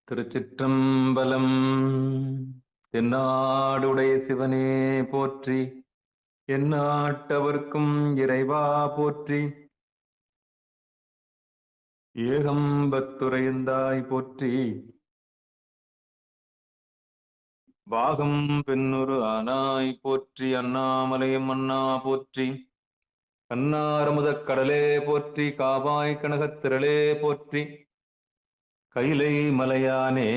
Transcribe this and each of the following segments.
திருச்சிற்றம்பலம். தென்னாடுடைய சிவனே போற்றி, எந்நாட்டவர்க்கும் இறைவா போற்றி. ஏகம்பத்துரையந்தாய் போற்றி, பாகம் பெண்ணுரு ஆனாய் போற்றி. அண்ணாமலையம் அண்ணா போற்றி, கண்ணாரமுதக் கடலே போற்றி. காவாய் கனகத்திரளே போற்றி, கைலை மலையானே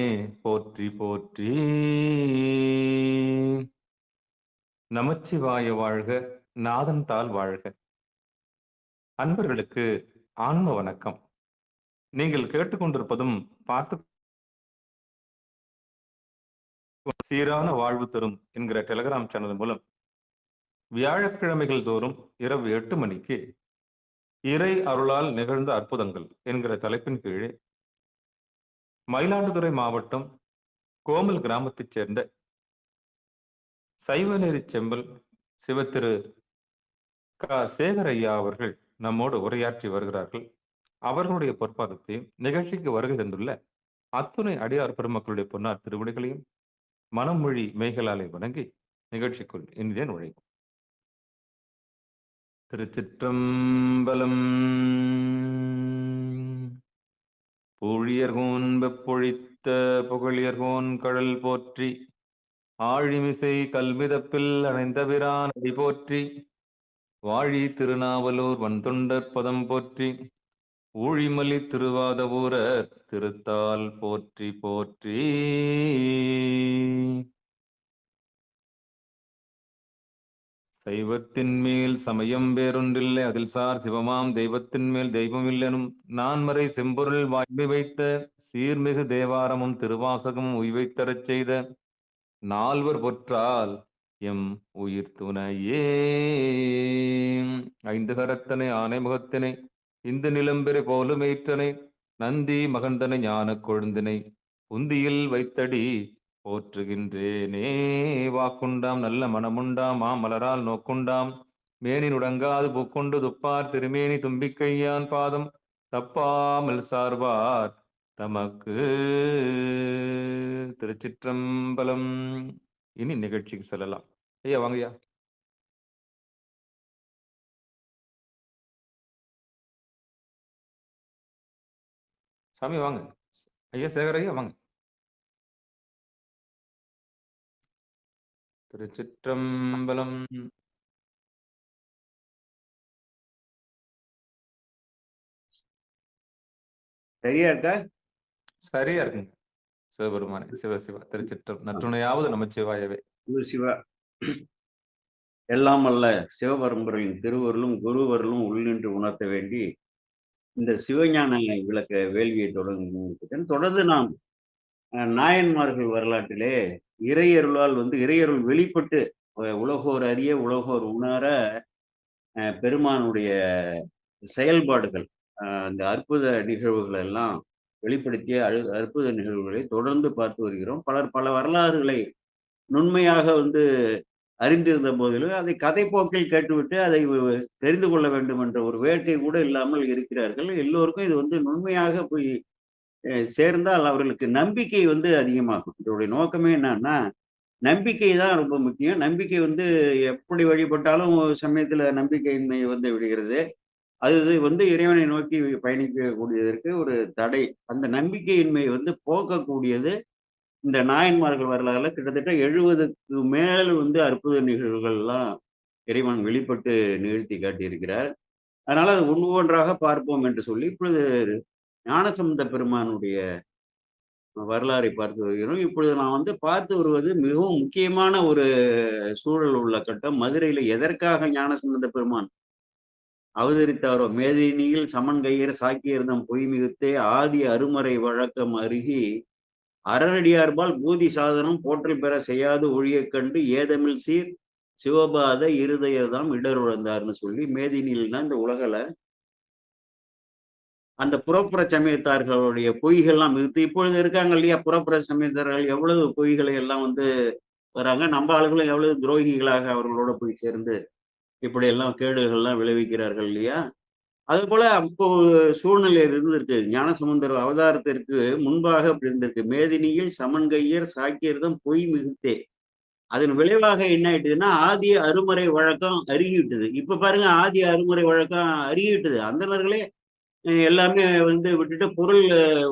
போற்றி போற்றி. நமச்சிவாய வாழ்க, நாதன் தாள் வாழ்க. அன்பர்களுக்கு ஆன்ம வணக்கம். நீங்கள் கேட்டுக்கொண்டிருப்பதும் பார்த்து சீரான வாழ்வு தரும் என்கிற டெலிகிராம் சேனல் மூலம் வியாழக்கிழமைகள் தோறும் இரவு 8 மணிக்கு இறை அருளால் நிகழ்ந்த அற்புதங்கள் என்கிற தலைப்பின் கீழே மயிலாடுதுறை மாவட்டம் கோமல் கிராமத்தைச் சேர்ந்த சைவநெறி செம்பல் சிவத்திரு சேகர் ஐயா அவர்கள் நம்மோடு உரையாற்றி வருகிறார்கள். அவர்களுடைய பொற்பாதத்தையும் நிகழ்ச்சிக்கு வருகை தந்துள்ள அத்துணை அடியார் பெருமக்களுடைய பொன்னார் திருவிடைகளையும் மனமொழி மெய்களாலே வணங்கி நிகழ்ச்சிக்குள் இனிதே நுழையும். திருச்சிற்றம்பலம். பூழியர்கோன் வெப்பொழித்த புகழியர்கோன் கடல் போற்றி, ஆழிமிசை கல்மிதப்பில் அணைந்தபிரான் அடி போற்றி. வாழி திருநாவலூர் வன்தொண்டர் பதம் போற்றி, ஊழிமலி திருவாதவூரர் திருத்தால் போற்றி போற்றி. சைவத்தின் மேல் சமயம் வேறொன்றில்லை, அதில் சார் சிவமாம் தெய்வத்தின் மேல் தெய்வமில்லெனும் நான்மறை செம்பொருள் வாய்மை வைத்த சீர்மிகு தேவாரமும் திருவாசகமும் உய்வைத்தரச் செய்த நால்வர் பொற்றால் எம் உயிர் துணையே. ஐந்து கரத்தனை ஆனைமுகத்தினை இந்து நிலம்பெறை போலுமேற்றனை நந்தி மகந்தனை ஞான கொழுந்தினை உந்தியில் வைத்தடி போற்றுகின்றேனே. வாக்குண்டாம் நல்ல மனமுண்டாம் மாமலரால் நோக்குண்டாம் மேனி நுடங்காது பூக்கொண்டு துப்பார் திருமேனி தும்பிக்கையான் பாதம் தப்பாமல் சார்பார் தமக்கு. திருச்சிற்றம்பலம். இனி நிகழ்ச்சிக்கு செல்லலாம். ஐயா வாங்கய்யா. சாமி வாங்க. ஐயா சேகர் ஐயா வாங்க. திருச்சிற்றம்பலம். சரியா இருக்கா? சரியா இருக்குங்க. சிவபெருமானே சிவ சிவா. திருச்சிற்றம் நற்றுணையாவது நமச்சிவாயவே. சிவா. எல்லாம் அல்ல சிவபரம்பரையின் திருவருளும் குருவருளும் உள்ளின்று உணர்த்த வேண்டி இந்த சிவஞான விளக்க வேள்வியை தொடர்ந்து நாம் நாயன்மார்கள் வரலாற்றிலே இறையருளால் இறையருள் வெளிப்பட்டு உலகோர் அறிய உலகோர் உணர பெருமானுடைய செயல்பாடுகள், இந்த அற்புத நிகழ்வுகள் எல்லாம் வெளிப்படுத்திய அற்புத நிகழ்வுகளை தொடர்ந்து பார்த்து வருகிறோம். பல வரலாறுகளை நுண்மையாக அறிந்திருந்த போதிலும் அதை கதை போக்கில் கேட்டுவிட்டு அதை தெரிந்து கொள்ள வேண்டும் என்ற ஒரு வேட்கை கூட இல்லாமல் இருக்கிறார்கள். எல்லோருக்கும் இது நுண்மையாக போய் சேர்ந்தால் அவர்களுக்கு நம்பிக்கை அதிகமாகும். இதோடைய நோக்கமே என்னன்னா, நம்பிக்கை தான் ரொம்ப முக்கியம். நம்பிக்கை எப்படி வழிபட்டாலும் சமயத்துல நம்பிக்கையின்மை விடுகிறது. அது இறைவனை நோக்கி பயணிக்கக்கூடியதற்கு ஒரு தடை. அந்த நம்பிக்கையின்மை போக்கக்கூடியது இந்த நாயன்மார்கள் வரலாறுல கிட்டத்தட்ட 70க்கு மேல் அற்புத நிகழ்வுகள்லாம் இறைவன் வெளிப்பட்டு நிகழ்த்தி காட்டியிருக்கிறார். அதனால அது ஒவ்வொன்றாக பார்ப்போம் என்று சொல்லி இப்பொழுது ஞானசம்பந்த பெருமானுடைய வரலாறை பார்த்து வருகிறோம். இப்பொழுது நான் பார்த்து வருவது மிகவும் முக்கியமான ஒரு சூழல் உள்ள கட்டம். மதுரையில எதற்காக ஞானசம்பந்த பெருமான் அவதரித்தாரோ, மேதினியில் சமன் கையர் சாக்கியர்தம் பொய் மிகுத்தே ஆதி அருமறை வழக்கம் அருகி அறநடியார்பால் பூதி சாதனம் போற்றல் பெற செய்யாது ஒழியக் கண்டு ஏதமில் சீர் சிவபாத இருதயதாம் இடருழந்தார்னு சொல்லி மேதினியில் தான் இந்த உலகில அந்த புறப்புற சமயத்தார்களுடைய பொய்கள்லாம் மிகுத்து இப்பொழுது இருக்காங்க இல்லையா. புறப்புற சமயத்தார்கள் எவ்வளவு பொய்களை எல்லாம் வராங்க. நம்ம ஆளுகளும் எவ்வளவு துரோகிகளாக அவர்களோட போய் சேர்ந்து இப்படி எல்லாம் கேடுகள்லாம் விளைவிக்கிறார்கள் இல்லையா. அதுபோல அப்போ சூழ்நிலை இருந்திருக்கு. ஞானசம்பந்தர் அவதாரத்திற்கு முன்பாக அப்படி இருந்திருக்கு. மேதினியில் சமன்கையர் சாக்கியர்தம் பொய் மிகுத்தே. அதன் விளைவாக என்ன ஆயிட்டுதுன்னா, ஆதி அருமறை வழக்கம் அருகிவிட்டது. இப்ப பாருங்க ஆதி அருமறை வழக்கம் அருகிவிட்டது. அந்தணர்களே எல்லாமே வந்து விட்டுட்டு பொருள்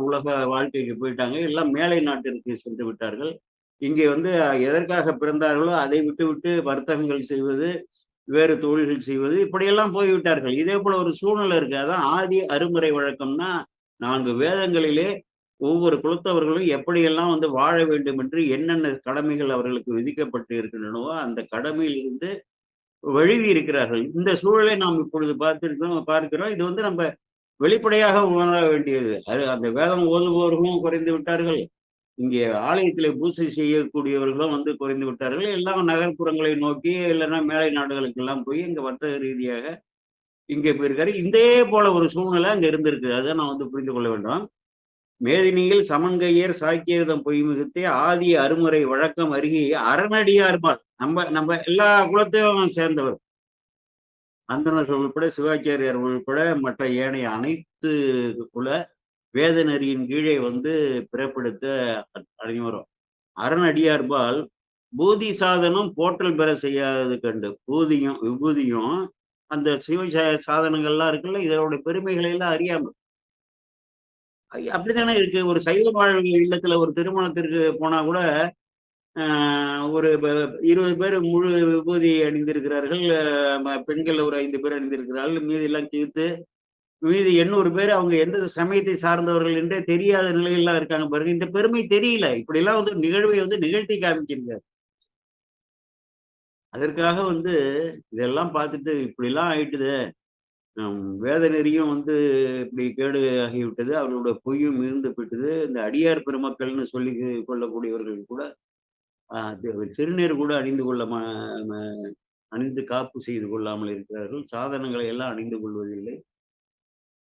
உலக வாழ்க்கைக்கு போயிட்டாங்க. எல்லாம் மேலை நாட்டிற்கு சென்று விட்டார்கள். இங்கே வந்து எதற்காக பிறந்தார்களோ அதை விட்டுவிட்டு வர்த்தகங்கள் செய்வது, வேறு தொழில்கள் செய்வது இப்படியெல்லாம் போய்விட்டார்கள். இதே போல ஒரு சூழ்நிலை இருக்கு. அதான் ஆதி அருமுறை வழக்கம்னா 4 வேதங்களிலே ஒவ்வொரு குலத்தவர்களும் எப்படியெல்லாம் வந்து வாழ வேண்டும் என்று என்னென்ன கடமைகள் அவர்களுக்கு விதிக்கப்பட்டு இருக்கின்றனவோ, அந்த கடமையிலிருந்து வழுவி இருக்கிறார்கள். இந்த சூழலை நாம் இப்பொழுது பார்க்கிறோம். இது வந்து நம்ம வெளிப்படையாக உணர வேண்டியது. அது அந்த வேதம் ஓதுபவர்களும் குறைந்து விட்டார்கள். இங்கே ஆலயத்திலே பூசை செய்யக்கூடியவர்களும் வந்து குறைந்து விட்டார்கள். எல்லாம் நகர்ப்புறங்களை நோக்கி, இல்லைன்னா மேலை நாடுகளுக்கெல்லாம் போய் இங்க வர்த்தக ரீதியாக இங்கே போயிருக்காரு. இதே போல ஒரு சூழ்நிலை அங்க இருந்திருக்கு. அதை நான் வந்து புரிந்து கொள்ள வேண்டும். மேதினியில் சமன்கையர் சாக்கியர்தம் பொய் மிகுத்தே ஆதி அருமுறை வழக்கம் அருகே அறநடியார்பால் நம்ம நம்ம எல்லா குலத்தையும் சேர்ந்தவர். அந்தணர்கள் உட்பட சிவாச்சாரியார் உட்பட மற்ற ஏனைய அனைத்து குல வேத நெறியின் கீழே வந்து பிறப்பெடுத்த அனைவரும் அறநடியார்பால் பூதி சாதனம் போற்றல் பெற செய்யாது கண்டு பூதியும் விபூதியும் அந்த சிவ சாதனங்கள்லாம் இருக்குல்ல இதோட பெருமைகளை எல்லாம் அறியாம அப்படித்தானே இருக்கு. ஒரு சைவ வாழ்வு இல்லத்துல ஒரு திருமணத்திற்கு போனா கூட ஒரு 20 பேர் முழு விபூதி அணிந்திருக்கிறார்கள். பெண்கள் ஒரு 5 பேர் அணிந்திருக்கிறார்கள். மீதி எல்லாம் தீர்த்து மீதி 800 பேர் அவங்க எந்த சமயத்தை சார்ந்தவர்கள் என்றே தெரியாத நிலையிலாம் இருக்காங்க பாருங்க. இந்த பெருமை தெரியல. இப்படிலாம் வந்து நிகழ்வை வந்து நிகழ்த்தி காமிச்சிருக்காரு. அதற்காக வந்து இதெல்லாம் பார்த்துட்டு இப்படிலாம் ஆயிட்டுது, வேத நெறியும் வந்து இப்படி கேடு ஆகிவிட்டது, அவர்களோட பொய்யும் மிகுந்து போயிட்டது. இந்த அடியார் பெருமக்கள்னு சொல்லி கொள்ளக்கூடியவர்கள் கூட திருநீர் கூட அணிந்து கொள்ள அணிந்து காப்பு செய்து கொள்ளாமல் இருக்கிறார்கள். சாதனங்களை எல்லாம் அணிந்து கொள்வதில்லை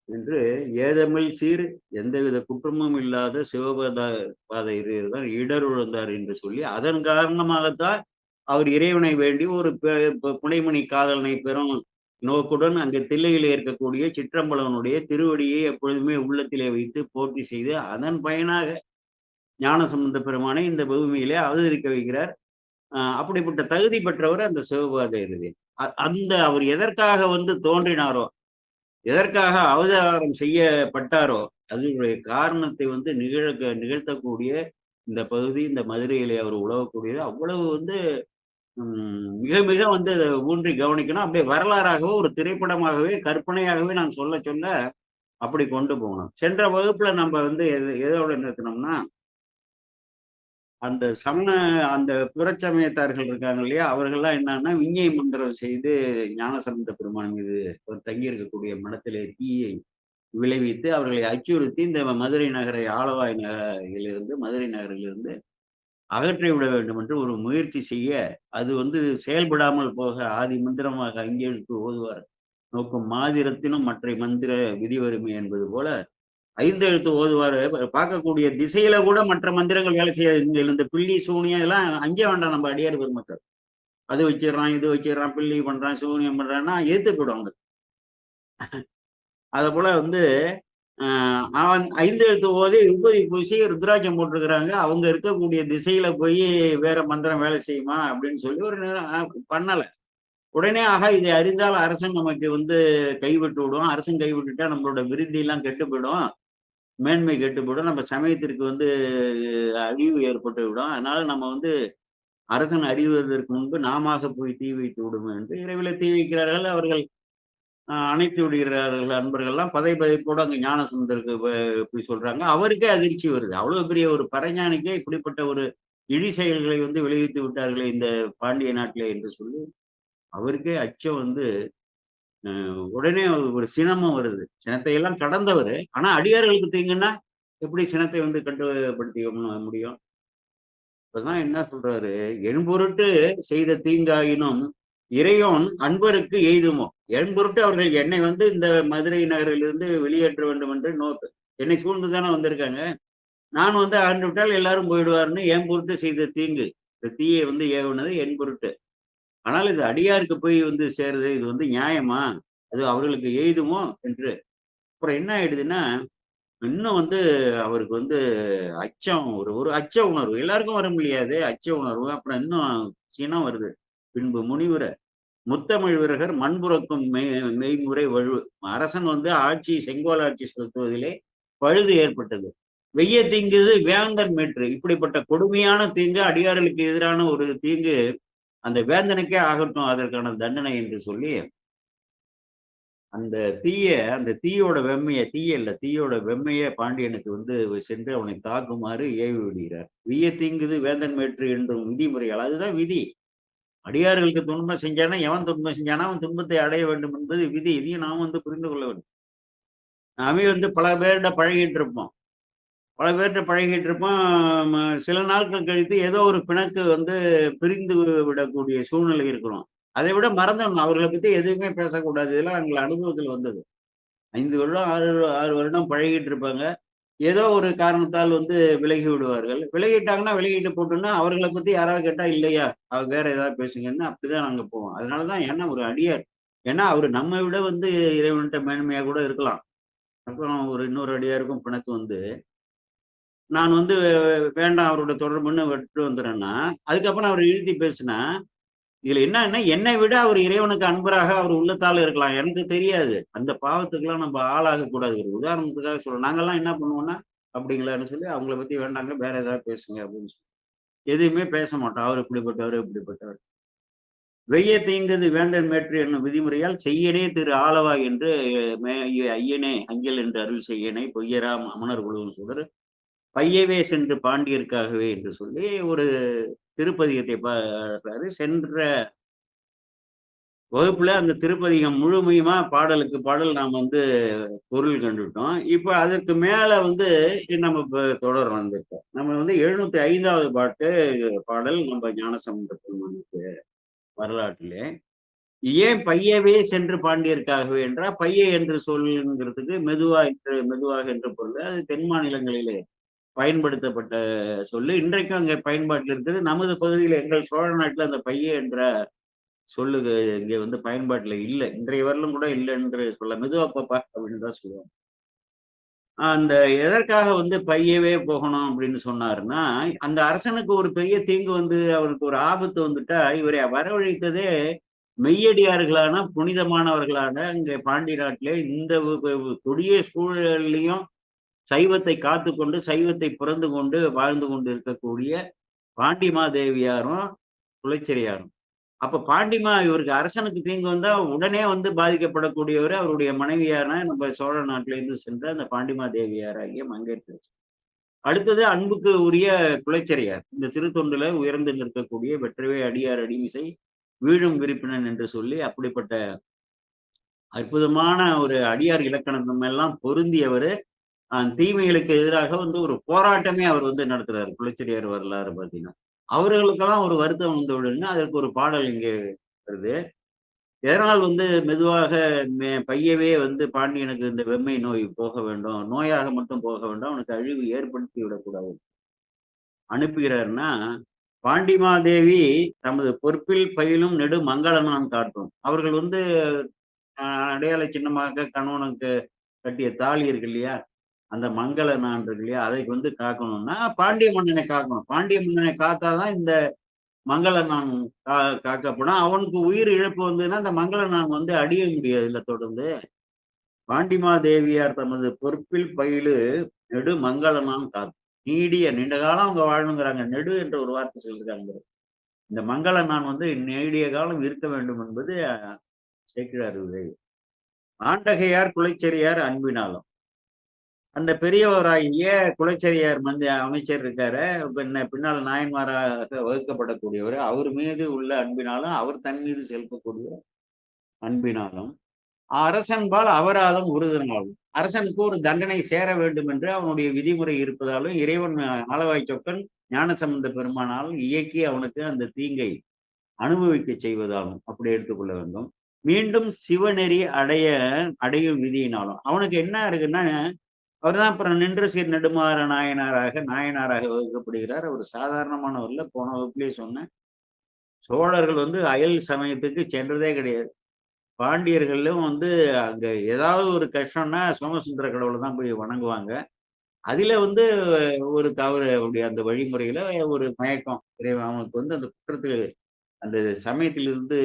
என்று ஏதமிழ் சீர் எந்தவித குற்றமும் இல்லாத சிவபத பாதையர் தான் இடருழந்தார் என்று சொல்லி அதன் காரணமாகத்தான் அவர் இறைவனை வேண்டி ஒரு புனைமணி காதலனை பெறும் நோக்குடன் அங்கே தில்லையில் இருக்கக்கூடிய சிற்றம்பலவனுடைய திருவடியை எப்பொழுதுமே உள்ளத்திலே வைத்து போற்றி செய்து அதன் பயனாக ஞானசம்பந்த பெருமானை இந்த பூமியிலே அவதரிக்க வைக்கிறார். அப்படிப்பட்ட தகுதி பெற்றவர் அந்த சிவபாதையர். அந்த அவர் எதற்காக வந்து தோன்றினாரோ, எதற்காக அவதாரம் செய்யப்பட்டாரோ அதனுடைய காரணத்தை வந்து நிகழ்த்தக்கூடிய இந்த பகுதி, இந்த மதுரையிலே அவர் உழவக்கூடியது அவ்வளவு வந்து மிக மிக வந்து அதை ஊன்றி கவனிக்கணும். அப்படியே வரலாறாகவோ ஒரு திரைப்படமாகவே கற்பனையாகவே நான் சொல்ல சொல்ல அப்படி கொண்டு போகணும். சென்ற வகுப்புல நம்ம வந்து எதோட நிறுத்தினோம்னா அந்த புறச்சமயத்தார்கள் இருக்காங்க இல்லையா, அவர்கள்லாம் என்னன்னா விஞ்ஞை மந்திரம் செய்து ஞானசம்பந்த பெருமான் மீது தங்கி இருக்கக்கூடிய மடத்திலே தீயை விளைவித்து அவர்களை அச்சுறுத்தி இந்த மதுரை நகரை ஆலவாய் நகரிலிருந்து மதுரை நகரிலிருந்து அகற்றி விட வேண்டும் என்று ஒரு முயற்சி செய்ய அது வந்து செயல்படாமல் போக ஆதி மந்திரமாக அங்கேழுத்து ஓதுவார் நோக்கும் மாதிரத்தினும் மற்ற மந்திர விதிவருமை என்பது போல 5 எழுத்து ஓதுவாரு. பார்க்கக்கூடிய திசையில கூட மற்ற மந்திரங்கள் வேலை செய்யாது. இந்த பில்லி சூனியம் எல்லாம் அங்கே வேண்டாம். நம்ம அடியார் பெருமக்கள் அது வச்சிடறான், இது வச்சிடறான், பில்லி பண்றான், சூனியம் பண்றான்னா ஏத்து போயிடுவாங்க. அத போல வந்து அவன் 5 எழுத்து ஓதி விபூதி பூசி ருத்ராட்சம் போட்டிருக்கிறாங்க. அவங்க இருக்கக்கூடிய திசையில போய் வேற மந்திரம் வேலை செய்யுமா அப்படின்னு சொல்லி ஒரு பண்ணல. உடனே இதை அறிந்தால் அரசன் நமக்கு வந்து கைவிட்டு விடும். அரசன் கைவிட்டுட்டா நம்மளோட விருத்தி எல்லாம் கெட்டு போயிடும், மேன்மை கெட்டு போயிடும், நம்ம சமயத்திற்கு வந்து அழிவு ஏற்பட்டு விடும். அதனால நம்ம வந்து அரசன் அறிவதற்கு முன்பு நாம போய் தீ வைத்து விடும் என்று இரவில தீ வைக்கிறார்கள். அவர்கள் அணைத்து விடுகிறார்கள். அன்பர்கள்லாம் பதைப்போடு அங்க ஞானசம்பந்தருக்கு போய் சொல்றாங்க. அவருக்கே அதிர்ச்சி வருது. அவ்வளவு பெரிய ஒரு பரஞானிக்கே இப்படிப்பட்ட ஒரு இழி செயல்களை வந்து விளைவித்து விட்டார்களே இந்த பாண்டிய நாட்டிலே என்று சொல்லி அவருக்கே அச்சம் வந்து உடனே ஒரு சினமும் வருது. சினத்தை எல்லாம் கடந்தவர். ஆனா அடியார்களுக்கு தீங்குன்னா எப்படி சினத்தை வந்து கட்டுப்படுத்திக்க முடியும்? இப்பதான் என்ன சொல்றாரு, என் பொருட்டு செய்த தீங்காயினும் இறையோன் அன்பருக்கு எய்துமோ. என் பொருட்டு அவர்கள் என்னை வந்து இந்த மதுரை நகரிலிருந்து வெளியேற்ற வேண்டும் என்று நோக்கு என்னை சூழ்ந்து தானே வந்திருக்காங்க. நான் வந்து ஆண்டு விட்டால் எல்லாரும் போயிடுவார்னு என் பொருட்டு செய்த தீங்கு, இந்த தீயை வந்து ஏவுனது என் பொருட்டு. ஆனால் இது அடியாருக்கு போய் வந்து சேருது, இது வந்து நியாயமா? அது அவர்களுக்கு எய்துமோ என்று. அப்புறம் என்ன ஆயிடுதுன்னா, இன்னும் வந்து அவருக்கு வந்து அச்சம் ஒரு ஒரு அச்ச உணர்வு. எல்லாருக்கும் வரும் இல்லையா அது? அச்ச உணர்வு. அப்புறம் இன்னும் சினம் வருது. பின்பு முனிவுர முத்தமிழ் விரகர் மண்புறக்கும் மெய்முறை வழு. அரசன் வந்து ஆட்சி செங்கோல் ஆட்சி செலுத்துவதிலே பழுது ஏற்பட்டது. வெய்ய தீங்குது வேந்தன் மேற்று. இப்படிப்பட்ட கொடுமையான தீங்கு, அடியார்களுக்கு எதிரான ஒரு தீங்கு அந்த வேந்தனுக்கே ஆகட்டும் அதற்கான தண்டனை என்று சொல்லி, அந்த அந்த தீயோட வெம்மைய தீய இல்ல, தீயோட வெம்மைய பாண்டியனுக்கு வந்து சென்று அவனை தாக்குமாறு ஏவி விடுகிறார். "விய்ய தீங்குது வேந்தன் மேற்று" என்றும் விதிமுறையால் அதுதான் விதி. அடியார்களுக்கு துன்பம் செஞ்சானா, எவன் துன்பம் செஞ்சானோ அவன் துன்பத்தை அடைய வேண்டும் என்பது விதி. இதையும் நாம் வந்து புரிந்து கொள்ள வேண்டும். நாமே வந்து பல பேர்ட்ட பழகிட்டு இருப்போம். பல பேர்ட்ட பழகிட்டு இருப்போம். சில நாட்கள் கழித்து ஏதோ ஒரு பிணக்கு வந்து பிரிந்து விடக்கூடிய சூழ்நிலை இருக்கிறோம். அதை விட மறந்துடணும். அவர்கள பத்தி எதுவுமே பேசக்கூடாது. இதெல்லாம் எங்கள் அனுபவத்தில் வந்தது. 5 வருடம், 6 வருடம் பழகிட்டு இருப்பாங்க. ஏதோ ஒரு காரணத்தால் வந்து விலகி விடுவார்கள். விலகிட்டாங்கன்னா, விலகிட்டு போட்டுன்னா, அவர்கள பத்தி யாராவது கேட்டா, இல்லையா, வேற ஏதாவது பேசுங்கன்னு அப்படிதான் நாங்க போவோம். அதனால தான் ஏன்னா ஒரு அடியார். ஏன்னா அவரு நம்மை விட வந்து இறைவன்ட்ட மேன்மையா கூட இருக்கலாம். அப்புறம் ஒரு இன்னொரு அடியாருக்கும் பிணக்கு வந்து நான் வந்து வேண்டாம் அவரோட தொடர்புன்னு விட்டுட்டு வந்துறேன்னா, அதுக்கப்புறம் அவர் இழுத்தி பேசினா, இதுல என்னன்னா, என்னை விட அவர் இறைவனுக்கு அன்பராக அவர் உள்ளத்தால இருக்கலாம். எனக்கு தெரியாது. அந்த பாவத்துக்கெல்லாம் நம்ம ஆளாகக் கூடாது. ஒரு உதாரணத்துக்காக சொல்றேன். நாங்கலாம் என்ன பண்ணுவோம்னா, அப்படிங்களான்னு சொல்லி அவங்கள பத்தி வேண்டாங்க, வேற ஏதாவது பேசுங்க அப்படின்னு சொல்லி. எதுவுமே பேச மாட்டோம். அவர் இப்படிப்பட்டவர், இப்படிப்பட்டவர். "வெய்ய தீங்கது வேந்தன் மேற்று" என்னும் விதிமுறையால் "செய்யனே திரு ஆலவாய் என்று ஐயனே அஞ்சல் என்று அருள் செய்யனே பொய்யரா அமணர் குழுவும் சுடர் பையவே சென்று பாண்டியர்க்காகவே" என்று சொல்லி ஒரு திருப்பதிகத்தை பாடுறாரு. சென்ற வகுப்புல அந்த திருப்பதிகம் முழுமையுமா பாடலுக்கு பாடல் நாம் வந்து பொருள் கண்டுட்டோம். இப்ப அதற்கு மேல வந்து நம்ம இப்ப தொடர்றோம் வந்து இப்ப. நம்ம வந்து 705வது பாடல் நம்ம ஞானசம்பந்த பெருமானுக்கு வரலாற்றிலே. ஏன் பையவே சென்று பாண்டியர்க்காகவே என்றால், பைய என்று சொல்லுங்கிறதுக்கு மெதுவாக என்று பொருள். அது தென் மாநிலங்களிலே பயன்படுத்தப்பட்ட சொல்லு. இன்றைக்கும் அங்கே பயன்பாட்டில் இருக்குது. நமது பகுதியில எங்கள் சோழ நாட்டுல அந்த பைய என்ற சொல்லு இங்க வந்து பயன்பாட்டுல இல்ல. இன்றைய வரலும் கூட இல்ல என்று சொல்லலாம். மெதுவா போப்பா அப்படின்னு தான் சொல்லுவாங்க. அந்த எதற்காக வந்து பையவே போகணும் அப்படின்னு சொன்னாருன்னா, அந்த அரசனுக்கு ஒரு பெரிய தீங்கு வந்து அவருக்கு ஒரு ஆபத்து வந்துட்டா, இவரை வரவழைத்ததே மெய்யடியார்களான, புனிதமானவர்களான இங்க பாண்டி நாட்டிலே இந்த கொடிய சூழல்லயும் சைவத்தை காத்துக்கொண்டு, சைவத்தை புரந்து கொண்டு வாழ்ந்து கொண்டு இருக்கக்கூடிய பாண்டிமாதேவியாரும், குலச்சிறையாரும். அப்ப இவருக்கு அரசனுக்கு தீங்கு வந்தா உடனே வந்து பாதிக்கப்படக்கூடியவரு அவருடைய மனைவியான நம்ம சோழ நாட்டிலிருந்து சென்ற அந்த பாண்டிமாதேவியாராகிய மங்கையர்க்கரசி. அடுத்தது அன்புக்கு உரிய குலச்சிறையார். இந்த திருத்தொண்டுல உயர்ந்து நிற்கக்கூடிய வெற்றவே அடியார் அடிமிசை வீழும் விரிப்பினன் என்று சொல்லி அப்படிப்பட்ட அற்புதமான ஒரு அடியார் இலக்கணம் எல்லாம் பொருந்தியவரு. தீமைகளுக்கு எதிராக வந்து ஒரு போராட்டமே அவர் வந்து நடத்துறாரு. குலச்சிறையார் வரலாறு பார்த்தீங்கன்னா. அவர்களுக்கெல்லாம் ஒரு வருத்தம் வந்தவுடனே அதற்கு ஒரு பாடல் இங்கே வருது. எதனால் வந்து மெதுவாக பையவே வந்து பாண்டியனுக்கு இந்த வெம்மை நோய் போக வேண்டும். நோயாக மட்டும் போக வேண்டாம். அவனுக்கு அழிவு ஏற்படுத்தி விடக்கூடாது. அனுப்புகிறார்ன்னா, பாண்டிமாதேவி தமது பொற்பில் பயிலும் நெடு மங்களனான் காட்டும். அவர்கள் வந்து அடையாள சின்னமாக கணவனுக்கு கட்டிய தாலி இருக்கு இல்லையா? அந்த மங்கள நாள் இருக்கு இல்லையா? அதை வந்து காக்கணும்னா, பாண்டிய மன்னனை காக்கணும். பாண்டிய மன்னனை காத்தா தான் இந்த மங்களனான் காக்கப்படும். அவனுக்கு உயிர் இழப்பு வந்ததுன்னா, அந்த மங்களனான் வந்து அடிய முடியாதுல்ல தொடர்ந்து. பாண்டிமாதேவியார் தமது பொறுப்பில் பயிலு நெடு மங்களனான் காத்து. நீண்ட காலம் அவங்க வாழணுங்கிறாங்க. நெடு என்ற ஒரு வார்த்தை சொல்லியிருக்காங்க. இந்த மங்களனான் வந்து நீடிய காலம் இருக்க வேண்டும் என்பது சேக்கிழார் விதை. ஆண்டகையார் குலைச்செறியார் அன்பினாலும். அந்த பெரியவராகிய குலச்சிறையார் அமைச்சர் இருக்காரு. பின்னால் நாயன்மாராக வகுக்கப்படக்கூடியவர். அவர் மீது உள்ள அன்பினாலும், அவர் தன் மீது செலுத்தக்கூடிய அன்பினாலும், அரசன்பால் அபராதம் உறுதினாலும், அரசனுக்கு ஒரு தண்டனை சேர வேண்டும் என்று அவனுடைய விதிமுறை இருப்பதாலும், இறைவன் ஆலவாய் சொக்கன் ஞானசம்பந்த பெருமானாலும் இயக்கி அவனுக்கு அந்த தீங்கை அனுபவிக்க செய்வதாலும் அப்படி எடுத்துக்கொள்ள வேண்டும். மீண்டும் சிவநெறி அடையும் விதியினாலும் அவனுக்கு என்ன இருக்குன்னா, அவர்தான் அப்புறம் நின்ற சீர் நெடுமாற நாயனாராக வகுக்கப்படுகிறார். அவர் சாதாரணமானவர் இல்ல. போன வகுப்பிலேயே சொன்னேன். சோழர்கள் வந்து அயல் சமயத்துக்கு சென்றதே கிடையாது. பாண்டியர்களும் வந்து அங்க ஏதாவது ஒரு கஷ்டம்னா சோமசுந்தர கடவுளை தான் போய் வணங்குவாங்க. அதுல வந்து ஒரு தவறு அப்படி அந்த வழிமுறையில ஒரு மயக்கம். இறைவன் அவனுக்கு வந்து அந்த குற்றத்துக்கு அந்த சமயத்திலிருந்து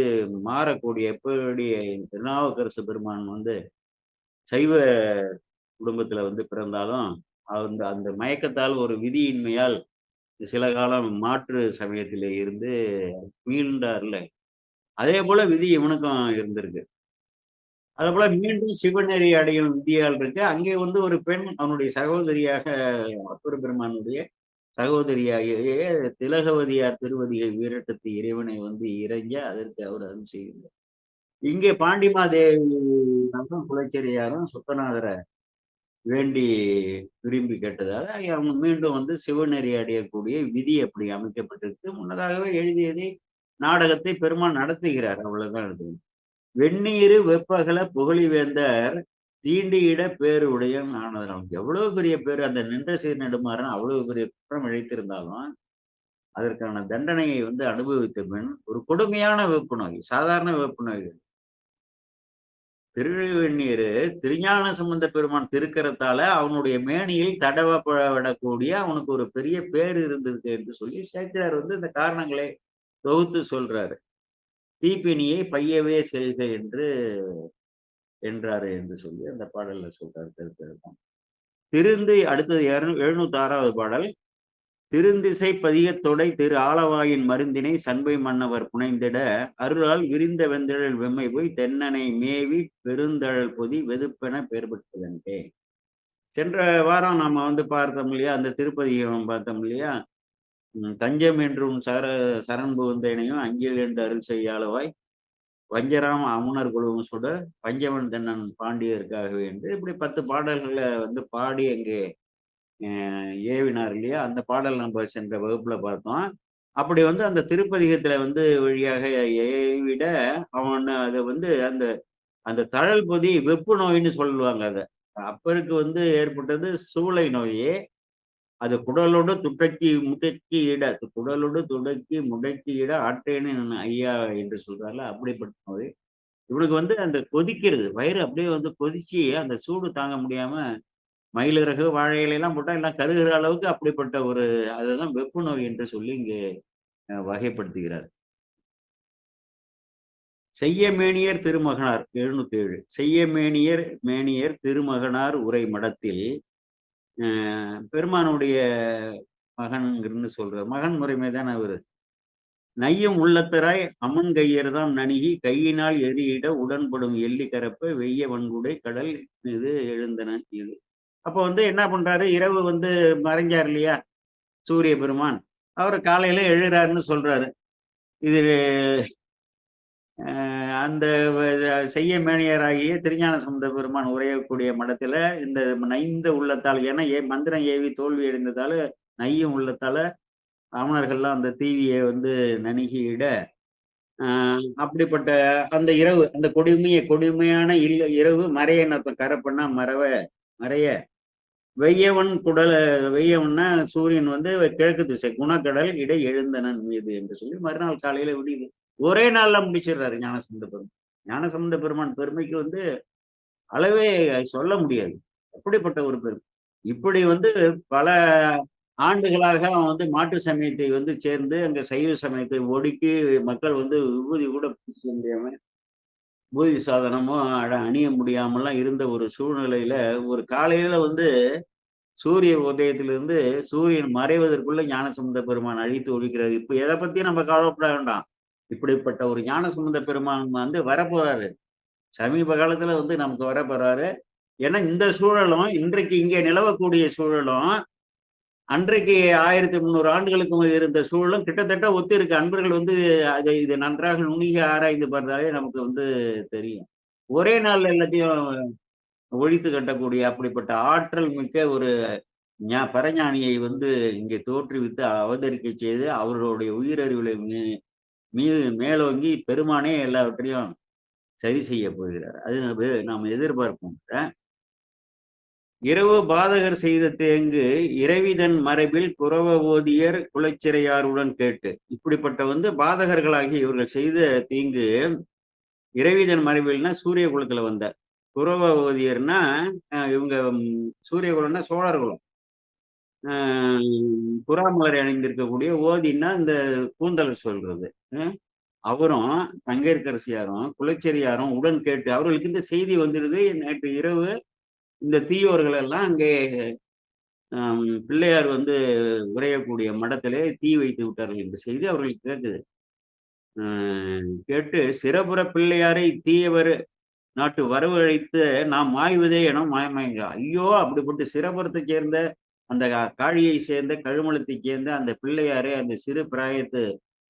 மாறக்கூடிய எப்படி திருநாவுக்கரசு பெருமான் வந்து சைவ குடும்பத்துல வந்து பிறந்தாலும், அந்த அந்த மயக்கத்தால் ஒரு விதியின்மையால் சில காலம் மாற்று சமயத்திலே இருந்து மீண்டார்ல. அதே போல விதி இவனுக்கும் இருந்திருக்கு. அதேபோல மீண்டும் சிவநெறி அடையும் விதியால் இருக்கு. அங்கே வந்து ஒரு பெண் அவனுடைய சகோதரியாக அப்பர் பெருமானுடைய சகோதரியாகிய திலகவதியார் திருவடியை வீரட்டத்து இறைவனை வந்து இறைஞ்ச அதற்கு அவர் அருள் செய்கிறார். இங்கே பாண்டிமாதேவியும் குலச்சிறையாரும் சுத்தநாதர வேண்டி விரும்பி கேட்டதால அவங்க மீண்டும் வந்து சிவநெறி அடையக்கூடிய விதி அப்படி அமைக்கப்பட்டிருக்கு. முன்னதாகவே எழுதியதை நாடகத்தை பெருமான் நடத்துகிறார். அவ்வளவுதான் எழுதுங்க. வெந்நீரு வெப்பகல புகழிவேந்தர் தீண்டியிட பேரு உடையன் ஆனதனால் எவ்வளவு பெரிய பேர் அந்த நின்ற சீர் நெடுமாறன் அவ்வளவு பெரிய குற்றம் இழைத்திருந்தாலும் அதற்கான தண்டனையை வந்து அனுபவித்த பின் ஒரு கொடுமையான வெப்பு நோய், சாதாரண வெப்பு நோய். திருவெண்ணீர் திருஞான சம்பந்த பெருமான் திருக்கரத்தால அவனுடைய மேனியில் தடவப்படக்கூடிய அவனுக்கு ஒரு பெரிய பேர் இருந்திருக்கு என்று சொல்லி சேக்கிழார் வந்து இந்த காரணங்களை தொகுத்து சொல்றாரு. தீப்பினியை பையவே செல்க என்று என்றாரு என்று சொல்லி அந்த பாடல்ல சொல்றாரு திருக்கரத்தான். திருந்து அடுத்தது 706வது பாடல். திருந்திசை பதிகத்தொடை திரு ஆலவாயின் மருந்தினை சண்பை மன்னவர் புனைந்திட அருளால் விரிந்த வெந்தழல் வெம்மை போய் தென்னனை மேவி பெருந்தழல் பொதி வெதுப்பென பெயர் பெற்றதென்றே. சென்ற வாரம் நாம வந்து பார்த்தோம் இல்லையா, அந்த திருப்பதிகம் பார்த்தோம் இல்லையா. தஞ்சம் என்றும் சரண் புகுந்தேனையும் அங்கில் என்று அருள் செய்யாளவாய் வஞ்சராம் அமுனர் குழுவும் சுட பஞ்சவன் தென்னன் பாண்டியருக்காகவே என்று இப்படி 10 பாடல்களை வந்து பாடி அங்கே ஏவினார் இல்லையா. அந்த பாடல் நம்ம சென்ற வகுப்புல பார்த்தோம். அப்படி வந்து அந்த திருப்பதிகத்துல வந்து வழியாக ஏவிட அவன் அதை வந்து அந்த அந்த தழல் பொதி வெப்பு நோயின்னு சொல்லுவாங்க. அதை அப்பருக்கு வந்து ஏற்பட்டது சூளை நோயே. அது குடலோடு துடக்கி முடக்கி இட குடலோடு துடக்கி முடக்கி இட ஆற்றேன்னு ஐயா என்று சொல்றாருல, அப்படிப்பட்ட நோய். இவனுக்கு வந்து அந்த கொதிக்கிறது, வயிறு அப்படியே வந்து கொதிச்சு அந்த சூடு தாங்க முடியாம மயிலிறகு வாழை இலையெல்லாம் போட்டா எல்லாம் கருகிற அளவுக்கு அப்படிப்பட்ட ஒரு அதுதான் வெப்பு நோய் என்று சொல்லி இங்கே வகைப்படுத்துகிறார். செய்ய மேனியர் திருமகனார் 707 செய்ய மேனியர் திருமகனார் உரை மடத்தில் பெருமானுடைய மகன்கிறன்னு சொல்ற மகன் முறைமை தான் அவரு. நையும் உள்ளத்தராய் அம்மன் கையர்தான் நணுகி கையினால் எரியிட உடன்படும் எள்ளி கரப்ப வெய்ய வன்குடை கடல் இது எழுந்தனன் இது. அப்போ வந்து என்ன பண்றாரு, இரவு வந்து மறைஞ்சார் இல்லையா சூரிய பெருமான், அவர் காலையில எழுறாருன்னு சொல்றாரு. இது அந்த செய்ய மேனியராகிய திருஞான சம்பந்த பெருமான் உரையக்கூடிய மடத்துல இந்த நைந்த உள்ளத்தால், ஏன்னா மந்திரம் ஏவி தோல்வி அடைந்ததால நையும் உள்ளத்தால அமணர்கள்லாம் அந்த தீவியை வந்து நணுகியிட அப்படிப்பட்ட அந்த இரவு அந்த கொடுமையான இரவு மறைய கரப்பண்ணா மறைய வெய்யவன் வெய்யவன்னா சூரியன் வந்து கிழக்கு திசை குணக்கடல் இடை எழுந்தனன் மீது என்று சொல்லி மறுநாள் காலையில விடியுது. ஒரே நாள்ல முடிச்சிடுறாரு ஞானசம்பந்த பெருமான். ஞானசம்பந்த பெருமான் பெருமைக்கு வந்து அளவே சொல்ல முடியாது. அப்படிப்பட்ட ஒரு பெருமை. இப்படி வந்து பல ஆண்டுகளாக அவன் வந்து மாட்டு சமயத்தை வந்து சேர்ந்து அங்க சைவ சமயத்தை ஒடுக்கி மக்கள் வந்து விபூதி கூட பூசிக்க முடியாம விபூதி சாதனமும் அணிய முடியாமலாம் இருந்த ஒரு சூழ்நிலையில ஒரு காலையில வந்து சூரிய உதயத்திலிருந்து சூரியன் மறைவதற்குள்ள ஞானசம்பந்த பெருமான் அழித்து ஒழிக்கிறார். இப்ப எதை பத்தியும் நம்ம கவலைப்பட வேண்டாம். இப்படிப்பட்ட ஒரு ஞானசம்பந்த பெருமான் வந்து வரப்போறாரு. சமீப காலத்துல வந்து நமக்கு வரப்போறாரு. ஏன்னா இந்த சூழலும் இன்றைக்கு இங்கே நிலவக்கூடிய சூழலும் அன்றைக்கு 1300 ஆண்டுகளுக்கு இருந்த சூழலும் கிட்டத்தட்ட ஒத்து இருக்கு. அன்பர்கள் வந்து அதை இது நன்றாக நுணுகி ஆராய்ந்து பார்த்தாலே நமக்கு வந்து தெரியும். ஒரே நாள்ல எல்லாத்தையும் ஒழித்து கட்டக்கூடிய அப்படிப்பட்ட ஆற்றல் மிக்க ஒரு பரஞானியை வந்து இங்கே தோற்றுவித்து அவதரிக்க செய்து அவர்களுடைய உயிரறிவுகளை மீது மேலோங்கி பெருமானே எல்லாவற்றையும் சரி செய்ய போகிறார். அது நாம் எதிர்பார்ப்போம். இரவு பாதகர் செய்த தேங்கு இரவிதன் மரபில் குரவ ஓதியர் குலச்சிறையாருடன் கேட்டு. இப்படிப்பட்ட வந்து பாதகர்களாகி இவர்கள் செய்த தீங்கு இறைவீதன் மறைவில்னா சூரிய குலத்துல வந்தார். குரவோதியர்னா இவங்க சூரிய குலம்னா சோழர் குலம். புறாமலரை அணிந்திருக்கக்கூடிய ஓதின்னா இந்த கூந்தலை சொல்றது. அவரும் பங்கேற்கரசியாரும் குலச்செரியாரும் உடன் கேட்டு அவர்களுக்கு இந்த செய்தி வந்துடுது. நேற்று இரவு இந்த தீயோர்கள் எல்லாம் அங்கே பிள்ளையார் வந்து உறையக்கூடிய மடத்திலே தீ வைத்து விட்டார்கள் என்ற செய்தி அவர்களுக்கு கேட்குது. கேட்டு சிறப்புற பிள்ளையாரை தீயவர் நாட்டு வரவழைத்து நாம் மாய்வதே என மாயமாய்கிறார். ஐயோ, அப்படிப்பட்ட சிறப்புறத்தை சேர்ந்த அந்த காழியை சேர்ந்த கழுமலத்தை சேர்ந்த அந்த பிள்ளையாரை, அந்த சிறு பிராயத்து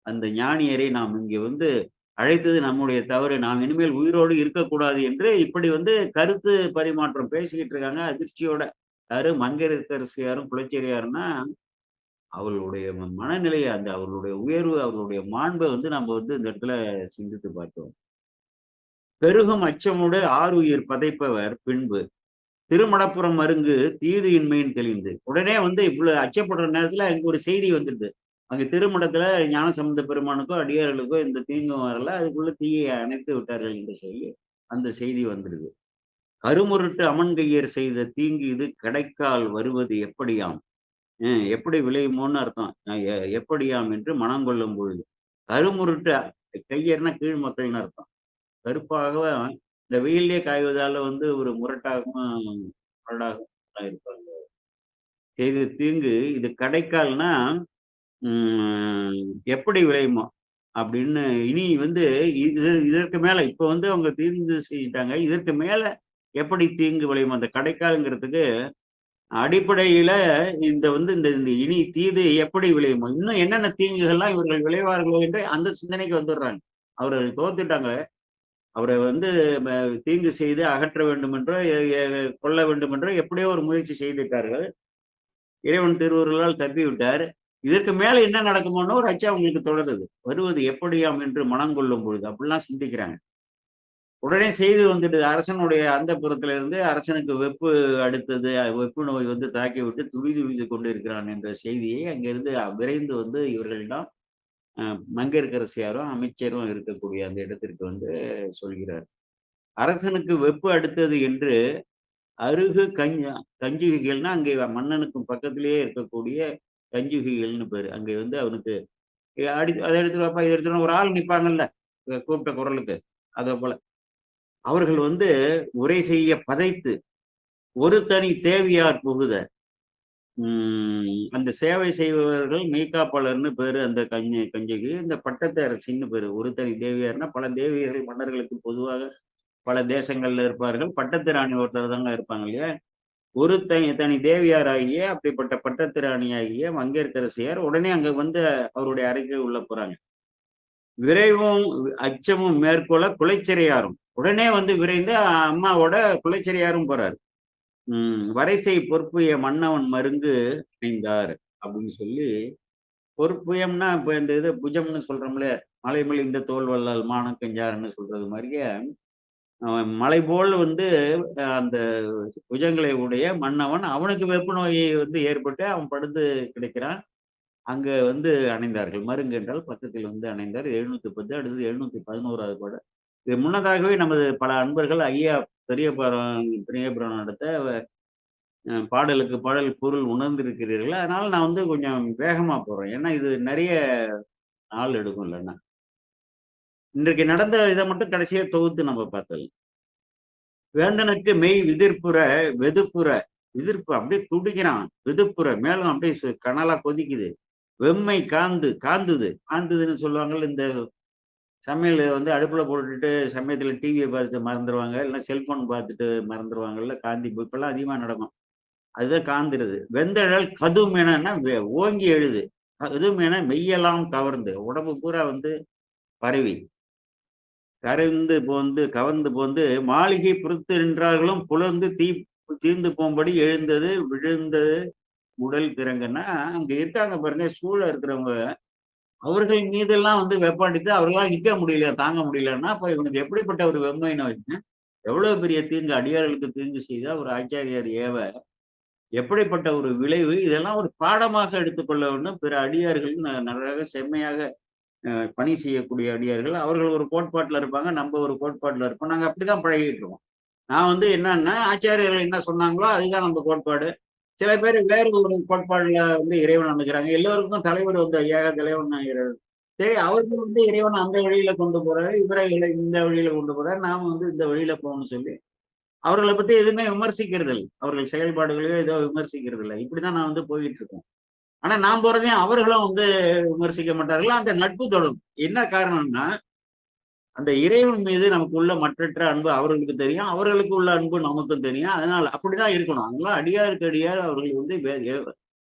அந்த ஞானியரை நாம் இங்கே வந்து அழைத்தது நம்முடைய தவறு. நாம் இனிமேல் உயிரோடு இருக்கக்கூடாது என்று இப்படி வந்து கருத்து பரிமாற்றம் பேசிக்கிட்டு இருக்காங்க அதிர்ச்சியோட. யாரு? மங்கையர்க்கரசியாரும் குலச்செரியாருன்னா அவர்களுடைய மனநிலையை, அந்த அவர்களுடைய உயர்வு, அவர்களுடைய மாண்பை வந்து நம்ம வந்து இந்த இடத்துல சிந்தித்து பார்த்தோம். பெருகும் அச்சமுடு ஆருயிர் பதைப்பவர் பின்பு திருமணப்புறம் மருங்கு தீது இன்மையின் தெளிந்து. உடனே வந்து இவ்வளவு அச்சப்படுற நேரத்துல அங்க ஒரு செய்தி வந்துடுது. அங்க திருமணத்துல ஞானசம்பந்த பெருமானுக்கோ அடியார்களுக்கோ இந்த தீங்கும் வரல, அதுக்குள்ள தீயை அணைத்து விட்டார்கள் என்று சொல்லி அந்த செய்தி வந்துடுது. கருமுருட்டு அமன்கையர் செய்த தீங்கு இது கடைக்கால் வருவது எப்படியாம்? எப்படி விளையுமோன்னு அர்த்தம். எப்படியாம் என்று மனம் கொள்ளும் பொழுது. கருமுருட்டு கையர்னா கீழ் மக்கள்னு அர்த்தம். கருப்பாக இந்த வெயிலே காய்வதால வந்து ஒரு முரட்டாகவும் முரடாகவும் இருப்பாங்க. செய்த தீங்கு இது கடைக்கால்னா எப்படி விளையுமோ அப்படின்னு. இனி வந்து இதற்கு மேல இப்ப வந்து அவங்க தீர்ந்து செஞ்சிட்டாங்க. இதற்கு மேல எப்படி தீங்கு விளையுமோ அந்த கடைக்கால்ங்கிறதுக்கு அடிப்படையில இந்த வந்து இந்த இனி தீது எப்படி விளையுமோ, இன்னும் என்னென்ன தீங்குகள்லாம் இவர்கள் விளைவார்களோ என்று அந்த சிந்தனைக்கு வந்துடுறாங்க. அவர்கள் தோத்துட்டாங்க. அவரை வந்து தீங்கு செய்து அகற்ற வேண்டும் என்றோ கொல்ல வேண்டும் என்றோ எப்படியோ ஒரு முயற்சி செய்துட்டார்கள். இறைவன் திருவருளால் தப்பி விட்டார். இதற்கு மேல என்ன நடக்குமோன்னு ஒரு அச்சம் அவங்களுக்கு தொடருது. வருவது எப்படியாம் என்று மனம் கொள்ளும் பொழுது அப்படிலாம் சிந்திக்கிறாங்க. உடனே செய்தி வந்துட்டு அரசனுடைய அந்த புறத்துல இருந்து அரசனுக்கு வெப்பு அடுத்தது, வெப்பு நோய் வந்து தாக்கி விட்டு துடிது கொண்டு இருக்கிறான் என்ற செய்தியை அங்கிருந்து விரைந்து வந்து இவர்களிடம் மங்கையர்க்கரசியாரும் அமைச்சரும் இருக்கக்கூடிய அந்த இடத்திற்கு வந்து சொல்கிறார். அரசனுக்கு வெப்பு அடுத்தது என்று அருகு கஞ்சுகிகள்னா அங்கே மன்னனுக்கும் பக்கத்திலேயே இருக்கக்கூடிய கஞ்சுகிகள்னு பேரு. அங்கே வந்து அவனுக்கு அதை எடுத்துட்டு வாப்பா, இதை எடுத்துட்டு ஒரு ஆள் நிற்பாங்கல்ல கூப்பிட்ட குரலுக்கு, அதை போல அவர்கள் வந்து உரை செய்ய பதைத்து ஒரு தனி தேவியார் புகுத. அந்த சேவை செய்பவர்கள் மெய்காப்பாளர்னு பேரு அந்த கஞ்சிக்கு. இந்த பட்டத்து அரசின்னு பேரு. ஒரு தனி தேவியார்னா பல தேவியர்கள் மன்னர்களுக்கு பொதுவாக பல தேசங்கள்ல இருப்பார்கள். பட்டத்து ராணி ஒருத்தர் தாங்க இருப்பாங்க இல்லையா? ஒரு தனி தேவியார் ஆகிய அப்படிப்பட்ட பட்டத்து ராணி ஆகிய மங்கையர்க்கரசியார் உடனே அங்க வந்து அவருடைய அறைக்கு உள்ள போறாங்க. விரைவும் அச்சமும் மேற்கொள்ள குலைச்சிறையாரும் உடனே வந்து விரைந்து அம்மாவோட குலைச்சிறையாரும் போறாரு. வரைசை பொற்புய மன்னவன் மருங்கு அணிந்தார் அப்படின்னு சொல்லி, பொற்புயம்னா இப்ப இந்த இது புஜம்னு சொல்றோம்ல, மலைமொழி இந்த தோல் வல்லால் மானக்கஞ்சாருன்னு சொல்றது மாதிரியே மலை போல் வந்து அந்த புஜங்களை உடைய மன்னவன், அவனுக்கு வெப்பு நோயை வந்து ஏற்பட்டு அவன் படுத்து கிடைக்கிறான். அங்க வந்து அணைந்தார்கள். மருங்கு என்றால் பக்கத்தில் வந்து அணைந்தார். 710 அடுத்தது 711வது பாடல். இது முன்னதாகவே நமது பல அன்பர்கள் ஐயா பெரியபுரம் நடத்த பாடலுக்கு பாடல் பொருள் உணர்ந்திருக்கிறீர்கள். அதனால நான் வந்து கொஞ்சம் வேகமா போறேன். ஏன்னா இது நிறைய நாள் எடுக்கும் இல்லைன்னா. இன்றைக்கு நடந்த இதை மட்டும் கடைசியா தொகுத்து நம்ம பார்த்தது. வேந்தனுக்கு மெய் விதிர்ப்புற வெதுப்புற, விதிர்ப்பு அப்படியே துடிக்கிறான். வெதுப்புற மேலும் அப்படியே கனலா கொதிக்குது. வெம்மை காந்துதுன்னு சொல்லுவாங்கல்ல. இந்த சமையல் வந்து அடுப்புல போட்டுட்டு சமயத்துல டிவியை பார்த்துட்டு மறந்துடுவாங்க, இல்லைன்னா செல்போன் பார்த்துட்டு மறந்துடுவாங்கல்ல. காந்தி இப்பெல்லாம் அதிகமா நடக்கும். அதுதான் காந்துருது. வெந்தழல் கதுமெனா ஓங்கி எழுது. கதுமென மெய்யெல்லாம் கவர்ந்து உடம்பு பூரா வந்து பரவி கவர்ந்து போந்து மாளிகை புறத்து நின்றார்களும் புலர்ந்து தீர்ந்து போகும்படி எழுந்தது விழுந்தது உடல் திறங்கன்னா அங்க இருக்காங்க பாருங்க. சூழ இருக்கிறவங்க அவர்கள் மீதெல்லாம் வந்து வெப்பாண்டித்து அவர்களால் நிற்க முடியல, தாங்க முடியலன்னா அப்ப இவனுக்கு எப்படிப்பட்ட ஒரு வெம்மைன்னு வச்சு எவ்வளவு பெரிய தீங்கு அடியார்களுக்கு தீங்கு செய்தா ஒரு ஆச்சாரியார் ஏவ எப்படிப்பட்ட ஒரு விளைவு. இதெல்லாம் ஒரு பாடமாக எடுத்துக்கொள்ள வேண்டும். பிற அடியார்கள் நன்றாக செம்மையாக பணி செய்யக்கூடிய அடியார்கள். அவர்கள் ஒரு கோட்பாட்டுல இருப்பாங்க. நம்ம ஒரு கோட்பாட்டுல இருப்போம். நாங்க அப்படிதான் பழகிட்டு இருக்கோம். நான் வந்து என்னன்னா, ஆச்சாரியர்கள் என்ன சொன்னாங்களோ அதுதான் நம்ம கோட்பாடு. சில பேர் வேறு ஒரு கோட்பாடுல வந்து இறைவன் அணுகுறாங்க. எல்லோருக்கும் தலைவர் வந்து ஏக தலைவன் ஆகிறார். சரி, அவர்கள் வந்து இறைவன் அந்த வழியில கொண்டு போறாரு. இவரை இந்த வழியில கொண்டு போறாரு. நாம வந்து இந்த வழியில போகணும்னு சொல்லி, அவர்கள பத்தி எதுவுமே விமர்சிக்கிறது இல்ல. அவர்கள் செயல்பாடுகளையோ ஏதோ விமர்சிக்கிறது இல்ல. இப்படிதான் நான் வந்து போயிட்டு இருக்கேன். ஆனா நான் போறதையும் அவர்களும் வந்து விமர்சிக்க மாட்டார்கள். அந்த நட்பு தொடரும். என்ன காரணம்னா, அந்த இறைவன் மீது நமக்கு உள்ள மற்றற்ற அன்பு அவர்களுக்கு தெரியும். அவர்களுக்கு உள்ள அன்பு நமக்கும் தெரியும். அதனால அப்படிதான் இருக்கணும். அதனால அடியாருக்கு அடியார் அவர்கள் வந்து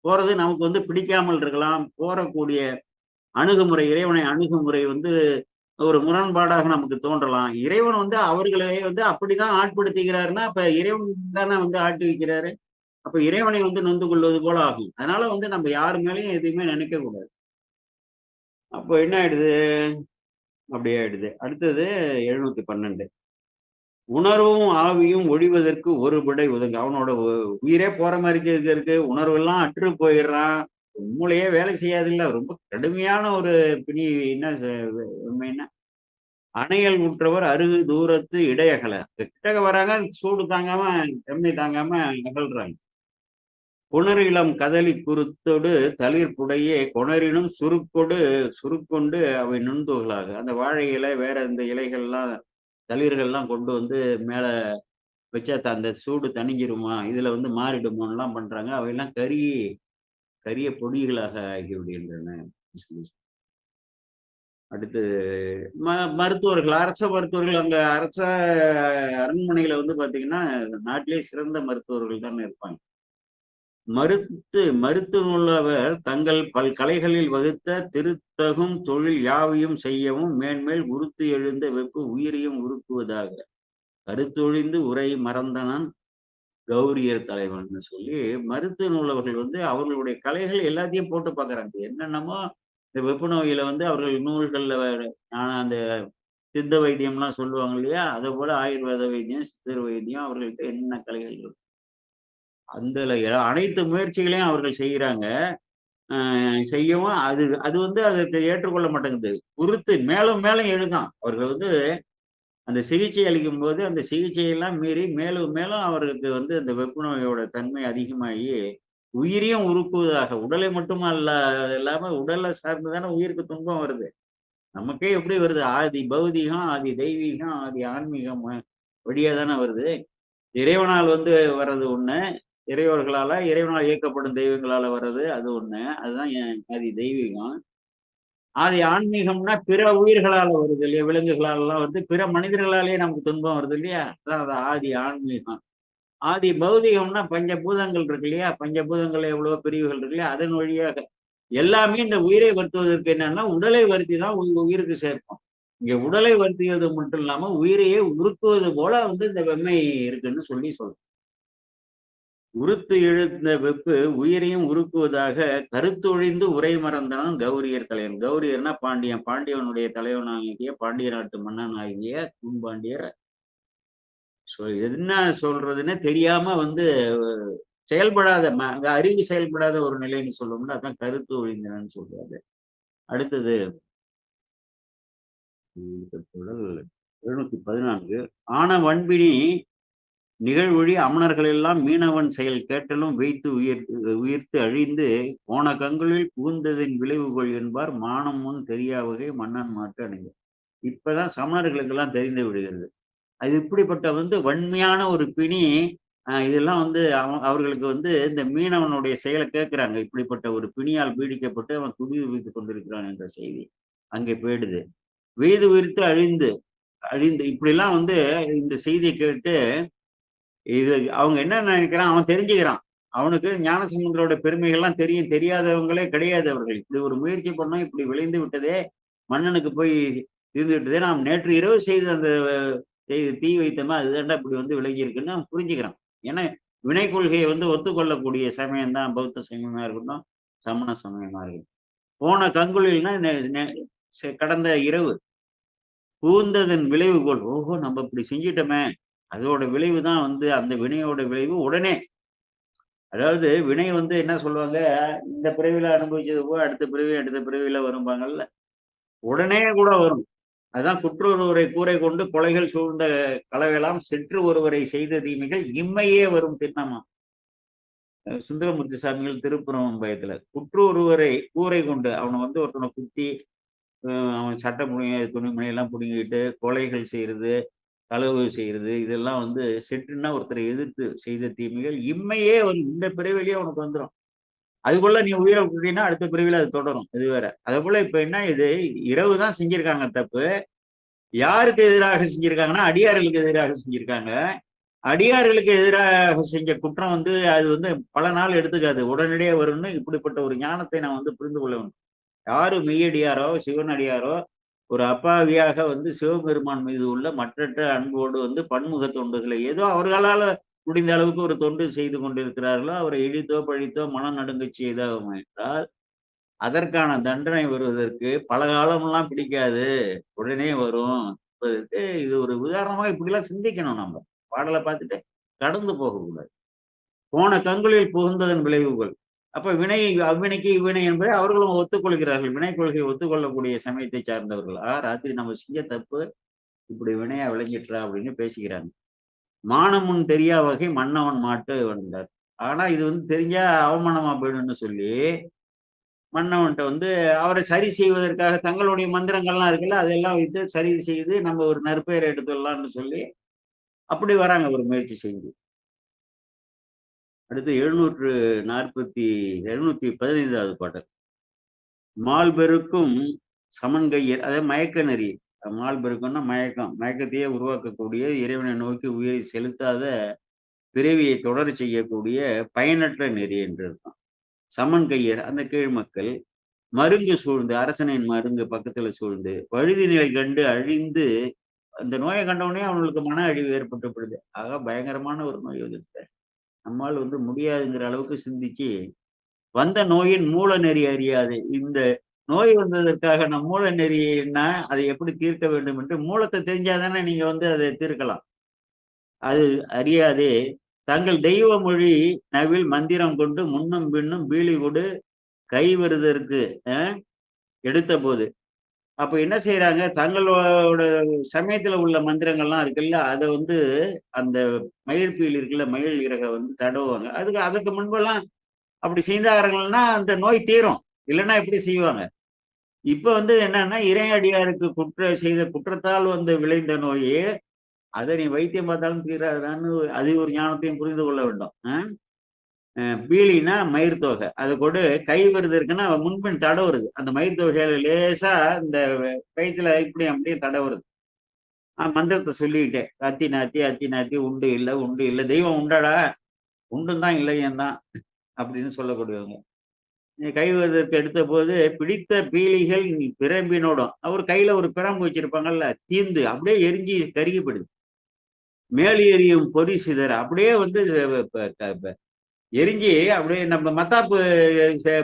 போறது நமக்கு வந்து பிடிக்காமல் இருக்கலாம். போறக்கூடிய அணுகுமுறை, இறைவனை அணுகுமுறை வந்து ஒரு முரண்பாடாக நமக்கு தோன்றலாம். இறைவன் வந்து அவர்களை வந்து அப்படிதான் ஆட்படுத்துகிறாருன்னா, அப்ப இறைவன் தானே வந்து ஆட்டி வைக்கிறாரு. அப்ப இறைவனை வந்து நொந்து கொள்வது போல ஆகும். அதனால வந்து நம்ம யார் மேலயும் எதையுமே நினைக்க கூடாது. அப்போ என்ன ஆயிடுது? அப்படியே ஆயிடுது. அடுத்தது 712. உணர்வும் ஆவியும் ஒழிவதற்கு ஒரு விடை ஒதுங்க. அவனோட உயிரே போற மாரி இருக்கு. உணர்வெல்லாம் அற்று போயிடுறான். மூளையே வேலை செய்யாதுல்ல. ரொம்ப கடுமையான ஒரு பிணி. என்ன உண்மைன்னா, அணையல் உற்றவர் அருகு தூரத்து இடையகல. கிட்டக்க வராங்க, சூடு தாங்காம, செம்மை தாங்காம அகல்றாங்க. புணர் இளம் கதலி குருத்தொடு தளிர் புடையே கொணரினும் சுருக்கொண்டு அவை நுண்துகளாக. அந்த வாழை இலை வேற இந்த இலைகள்லாம் தளிர்கள்லாம் கொண்டு வந்து மேல வச்சா அந்த சூடு தணிஞ்சிருமா? இதுல வந்து மாறிடுமான்லாம் பண்றாங்க. அவையெல்லாம் கரிய பொடிகளாக ஆகிவிடுகின்றன. சொல்லி அடுத்து ம மருத்துவர்கள், அரச மருத்துவர்கள் அங்க அரச அரண்மனையில வந்து பார்த்தீங்கன்னா, நாட்டிலேயே சிறந்த மருத்துவர்கள் தானே இருப்பாங்க. மருத்துவமுள்ளவர் தங்கள் பல்கலைகளில் வகுத்த திருத்தகும் தொழில் யாவையும் செய்யவும் மேன்மேல் உருத்து எழுந்த வெப்பு உயிரையும் உருக்குவதாக. கருத்தொழிந்து உரை மறந்தனன் கௌரியர் தலைவன்னு சொல்லி மருத்துவ நூலவர்கள் வந்து அவர்களுடைய கலைகள் எல்லாத்தையும் போட்டு பார்க்குறாங்க. என்னென்னமோ இந்த வெப்பு நோயில வந்து அவர்கள் நூல்கள்ல அந்த சித்த வைத்தியம்லாம் சொல்லுவாங்க இல்லையா? அதுபோல ஆயுர்வேத வைத்தியம், சித்தர் வைத்தியம் அவர்கள்ட்ட என்னென்ன கலைகள் இருக்கு. அதுல அனைத்து முயற்சிகளையும் அவர்கள் செய்யறாங்க. அ செய்யவும் அது அது வந்து அதற்கு ஏற்றுக்கொள்ள மாட்டேங்குது. பொறுத்து மேலும் மேலும் எழுதான். அவர்கள் வந்து அந்த சிகிச்சை அளிக்கும்போது, அந்த சிகிச்சையெல்லாம் மீறி மேலும் மேலும் அவருக்கு வந்து அந்த வெப்பு நோயோட தன்மை அதிகமாகி, உயிரையும் உருக்குவதாக, உடலை மட்டும் இல்லாம உடலை சார்ந்து தானே உயிருக்கு துன்பம் வருது. நமக்கே எப்படி வருது? ஆதி பௌதீகம், ஆதி தெய்வீகம், ஆதி ஆன்மீகம் வழியா தானே வருது. இறைவனால் வந்து வர்றது ஒண்ணு. இறைவனால் இயக்கப்படும் தெய்வங்களால வர்றது அது ஒண்ணு. அதுதான் ஆதி தெய்வீகம். ஆதி ஆன்மீகம்னா பிற உயிர்களால வருது இல்லையா? விலங்குகளாலலாம் வந்து பிற மனிதர்களாலேயே நமக்கு துன்பம் வருது இல்லையா? அதான் அது ஆதி ஆன்மீகம். ஆதி பௌதீகம்னா பஞ்சபூதங்கள் இருக்கு இல்லையா? பஞ்சபூதங்கள்ல எவ்வளவோ பிரிவுகள் இருக்கு இல்லையா? அதன் வழியாக எல்லாமே இந்த உயிரை வருத்துவதற்கு என்னன்னா, உடலை வருத்தி தான் உயிருக்கு சேர்க்கும். இங்க உடலை வருத்தியது மட்டும் இல்லாம, உயிரையே உருக்குவது போல வந்து இந்த வெம்மை இருக்குன்னு சொல்றோம். உருத்து எழுந்த வெப்பு உயிரையும் உருக்குவதாக கருத்தொழிந்து உரை மறந்தான் கௌரியர் தலைவன். கௌரியர்னா பாண்டியன். பாண்டியனுடைய தலைவனாகிய பாண்டிய நாட்டு மன்னன் ஆகிய கூன்பாண்டியர் என்ன சொல்றதுன்னே தெரியாம வந்து செயல்படாத அங்க அறிவு செயல்படாத ஒரு நிலைன்னு சொல்லுவோம்ல, அதான் கருத்து ஒழிந்தனன்னு சொல்றாரு. அடுத்தது 714. ஆன வன்பினி நிகழ்வொழி அமணர்கள் எல்லாம் மீனவன் செயல் கேட்டலும் வைத்து உயிர்த்து அழிந்து போன கங்குலில் புகுந்ததின் விளைவுகள் என்பார் மானம் முன் தெரியா வகை மன்னன் மாட்டு அணிங்க. இப்பதான் சமணர்களுக்கெல்லாம் தெரிந்து விடுகிறது. அது இப்படிப்பட்ட வந்து வன்மையான ஒரு பிணி. இதெல்லாம் வந்து அவர்களுக்கு வந்து இந்த மீனவனுடைய செயலை கேட்கிறாங்க. இப்படிப்பட்ட ஒரு பிணியால் பீடிக்கப்பட்டு அவன் துடிதுடித்துக் கொண்டிருக்கிறான் என்ற செய்தி அங்கே போயிடுது. வெய்து உயிர்த்து அழிந்து அழிந்து இப்படிலாம் வந்து இந்த செய்தியை கேட்டு இது அவங்க என்ன நினைக்கிறான், அவன் தெரிஞ்சுக்கிறான். அவனுக்கு ஞானசம்பந்தரோட பெருமைகள்லாம் தெரியும். தெரியாதவங்களே கிடையாது அவர்கள். இப்படி ஒரு முயற்சி பண்ணோம், இப்படி விளைந்து விட்டதே, மன்னனுக்கு போய் தீர்ந்து விட்டதே, நாம் நேற்று இரவு செய்த அந்த தீ வைத்தோமா அதுதான்டா இப்படி வந்து விளங்கி இருக்குன்னு அவன் புரிஞ்சுக்கிறான். ஏன்னா வினை கொள்கையை வந்து ஒத்துக்கொள்ளக்கூடிய சமயம் தான் பௌத்த சமயமா இருக்கட்டும், சமண சமயமா இருக்கட்டும். போன கங்குலில்னா கடந்த இரவு புகுந்ததன் விளைவுகோள். ஓஹோ! நம்ம இப்படி செஞ்சிட்டோமே! அதோட விளைவு தான் வந்து அந்த வினையோட விளைவு உடனே. அதாவது வினை வந்து என்ன சொல்லுவாங்க, இந்த பிறவில அனுபவிச்சது போக அடுத்த பிறவியில வரும்பாங்கல்ல. உடனே கூட வரும். அதான் குற்றொருவரை கூரை கொண்டு கொலைகள் சூழ்ந்த களவெல்லாம் செற்று ஒருவரை செய்த தீமைகள் இம்மையே வரும் திண்ணமா. சுந்தரமூர்த்தி சாமிகள் திருப்புறம் பயத்துல குற்றொருவரை கூரை கொண்டு அவனை வந்து ஒருத்தனை குத்தி அவன் சட்டை துணிமணி எல்லாம் பிடுங்கிட்டு கொலைகள் செய்யறது, களவு செய்யறது, இதெல்லாம் வந்து செற்றுன்னா ஒருத்தரை எதிர்த்து செய்த தீமைகள் இம்மையே வரும். இந்த பிறவிலேயே உனக்கு வந்துடும். அதுக்குள்ள நீ உயிரை விட்டுட்டீங்கன்னா அடுத்த பிறவில அது தொடரும். இது வேற. அதே போல இப்ப என்ன இது இரவு தான் செஞ்சிருக்காங்க தப்பு. யாருக்கு எதிராக செஞ்சிருக்காங்கன்னா அடியார்களுக்கு எதிராக செஞ்சிருக்காங்க. அடியார்களுக்கு எதிராக செஞ்ச குற்றம் வந்து அது வந்து பல நாள் எடுத்துக்காது. உடனடியே வரும்னு இப்படிப்பட்ட ஒரு ஞானத்தை நான் வந்து புரிந்து கொள்ள வேண்டும். யாரு மெய்யடியாரோ சிவனடியாரோ ஒரு அப்பாவியாக வந்து சிவபெருமான் மீது உள்ள மற்றற்ற அன்போடு வந்து பன்முக தொண்டுகளை ஏதோ அவர்களால முடிந்த அளவுக்கு ஒரு தொண்டு செய்து கொண்டிருக்கிறார்களோ அவரை இழித்தோ பழித்தோ மனம் நடுங்கச் செய்தோம் என்றால் அதற்கான தண்டனை வருவதற்கு பல காலமெல்லாம் பிடிக்காது, உடனே வரும் என்பதற்கு இது ஒரு உதாரணமாக இப்படிலாம் சிந்திக்கணும். நம்ம பாடலை பார்த்துட்டு கடந்து போகக்கூடாது. போன கங்குலில் புகுந்ததன் விளைவுகள். அப்ப வினை அவ்வினைக்கு இவ்வினை என்பதை அவர்களும் ஒத்துக்கொள்கிறார்கள். வினை கொள்கையை ஒத்துக்கொள்ளக்கூடிய சமயத்தை சார்ந்தவர்கள். ராத்திரி நம்ம செஞ்ச தப்பு இப்படி வினையா விளைஞ்சிட்டா அப்படின்னு பேசிக்கிறாங்க. மானமுன் தெரியா வகை மன்னவன் மாட்டு வந்தார். ஆனா இது வந்து தெரிஞ்சா அவமானமா போயிடும்னு சொல்லி மன்னவன்ட்ட வந்து அவரை சரி செய்வதற்காக தங்களுடைய மந்திரங்கள்லாம் இருக்குல்ல அதெல்லாம் வைத்து சரி செய்து நம்ம ஒரு நற்பெயரை எடுத்துடலாம்னு சொல்லி அப்படி வராங்க ஒரு முயற்சி செஞ்சு. அடுத்து 715வது பாடல். மால்பெருக்கும் சமன்கையர் அதாவது மயக்க நெறி. மால்பெருக்கம்னா மயக்கம். மயக்கத்தையே உருவாக்கக்கூடிய இறைவனை நோக்கி உயிரை செலுத்தாத பிறவியை தொடர செய்யக்கூடிய பயனற்ற நெறி என்று இருக்கும். சமன்கையர் அந்த கீழ் மக்கள் மருங்கு சூழ்ந்து அரசனின் மருங்கு பக்கத்துல சூழ்ந்து பழுதி நிலை கண்டு அழிந்து அந்த நோயை கண்டவுடனே அவங்களுக்கு மன அழிவு ஏற்பட்டுப்படுது. ஆக பயங்கரமான ஒரு நோய் வந்துட்டு நம்மால் வந்து முடியாதுங்கிற அளவுக்கு சிந்திச்சு வந்த நோயின் மூல நெறி அறியாது. இந்த நோய் வந்ததற்காக நம் மூல நெறின்னா அதை எப்படி தீர்க்க வேண்டும் என்று மூலத்தை தெரிஞ்சாதானே நீங்க வந்து அதை தீர்க்கலாம். அது அறியாதே தங்கள் தெய்வ மொழி நவில் மந்திரம் கொண்டு முன்னும் பின்னும் பீலி கொடு கை வருதற்கு எடுத்த போது அப்ப என்ன செய்யறாங்க தங்களோட சமயத்துல உள்ள மந்திரங்கள்லாம் இருக்குல்ல அதை வந்து அந்த மயிர்பீல் இருக்குல்ல மயில் இறக வந்து தடவுவாங்க. அதுக்கு முன்பெல்லாம் அப்படி செய்தார்கள்னா அந்த நோய் தீரும். இல்லைன்னா எப்படி செய்வாங்க? இப்ப வந்து என்னன்னா இறையடியாருக்கு செய்த குற்றத்தால் வந்து விளைந்த நோயே அதை நீ வைத்தியம் பார்த்தாலும் தீராதான்னு அது ஒரு ஞானத்தையும் புரிந்து கொள்ள வேண்டும். பீலினா மயிர் தொகை அதை கொண்டு கை வருது இருக்குன்னா முன்பின் தடவுறது அந்த மயிர் தொகையில லேசா இந்த வயிற்றுல இப்படி அப்படியே தடவுறது. மந்திரத்தை சொல்லிக்கிட்டேன் அத்தி நாத்தி உண்டு இல்லை தெய்வம் உண்டாடா உண்டும் தான் இல்லையன் தான் அப்படின்னு சொல்லக்கூடியவங்க. கை வருவதற்கு எடுத்த போது பிடித்த பீலிகள் பிரம்பினோடும் அவர் கையில ஒரு பிரம்பு வச்சிருப்பாங்கல்ல தீந்து அப்படியே எரிஞ்சு கருகிப்படுது. மேல் எரியும் பொறி சிதற அப்படியே வந்து எரிஞ்சு அப்படியே நம்ம மத்தாப்பு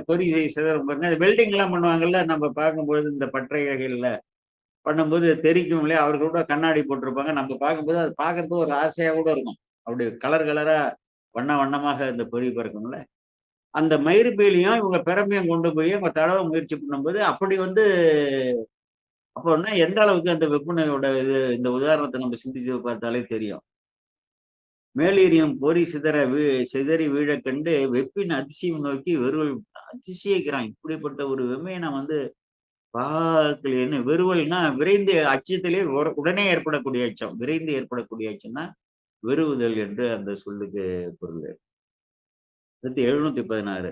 பொறி சிதறம் பாருங்க. வெல்டிங் எல்லாம் பண்ணுவாங்கல்ல நம்ம பார்க்கும்பொழுது இந்த பற்றை வகைகள்ல பண்ணும்போது தெரிக்கும் இல்லையா அவர்கள் கூட கண்ணாடி போட்டிருப்பாங்க. நம்ம பார்க்கும்போது அது பார்க்கறதுக்கு ஒரு ஆசையா கூட இருக்கும். அப்படி கலர் கலரா வண்ணமாக இந்த பொறி பறக்கும்ல அந்த மயிர்பீலியும் இவங்க பிரம்பையும் கொண்டு போய் அவங்க தடவை முயற்சி பண்ணும்போது அப்படி வந்து அப்போன்னா எந்த அளவுக்கு அந்த வெப்பநிலையோட இந்த உதாரணத்தை நம்ம சிந்திச்சு பார்த்தாலே தெரியும். மேலீரியம் பொறி சிதறி வீழ கண்டு வெப்பின் அதிசயம் நோக்கி வெறுவல் அதிசயிக்கிறான். இப்படிப்பட்ட ஒரு வெம்மையை நான் வந்து பார்க்கலையேன்னு. வெறுவல்னா விரைந்து அச்சத்திலே உடனே ஏற்படக்கூடிய அச்சம். விரைந்து ஏற்படக்கூடிய அச்சம்னா வெறுவுதல் என்று அந்த சொல்லுக்கு பொருள். 716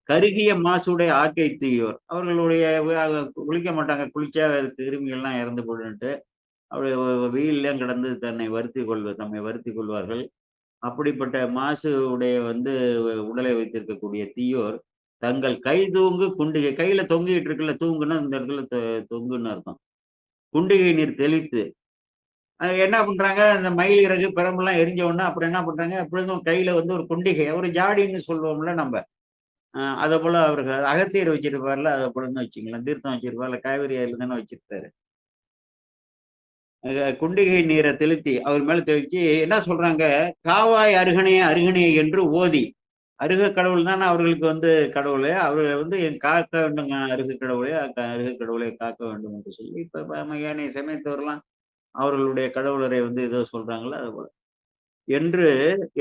கருகிய மாசுடைய ஆக்கை தீயோர் அவர்களுடைய குளிக்க மாட்டாங்க. குளிச்சா கிருமிகள்லாம் இறந்து போடுன்ட்டு அப்படி வெயில்லாம் கிடந்து தம்மை வருத்தி கொள்வார்கள். அப்படிப்பட்ட மாசு உடைய வந்து உடலை வைத்திருக்கக்கூடிய தீயோர் தங்கள் கை தூங்கு குண்டிகை கையில தொங்கிட்டு இருக்குல்ல தூங்குன்னா இந்த இடத்துல தொங்குன்னு அர்த்தம். குண்டிகை நீர் தெளித்து என்ன பண்றாங்க இந்த மயில் இறகு பெரம்பெல்லாம் எரிஞ்ச உடனே அப்புறம் என்ன பண்றாங்க எப்பொழுதும் கையில வந்து ஒரு குண்டிகை ஒரு ஜாடின்னு சொல்லுவோம்ல நம்ம அதை போல அவர்கள் அகத்தியர் வச்சிருப்பார்ல அதை போலன்னு வச்சுக்கலாம். தீர்த்தம் வச்சிருப்பார்ல காவேரி ஆயில தானே வச்சிருப்பாரு. குண்டிகை நீரை தெளித்தி அவர் மேல தெளிச்சு என்ன சொல்றாங்க காவாய் அருகனே என்று ஓதி அருக கடவுள் தானே அவர்களுக்கு வந்து கடவுளே. அவரு வந்து காக்க வேண்டுங்க அருக கடவுளே, அருக கடவுளை காக்க வேண்டும் என்று சொல்லி, இப்ப ஏனைய சமயத்தவர்லாம் அவர்களுடைய கடவுளரை வந்து ஏதோ சொல்றாங்கல்ல, அதுபோல. என்று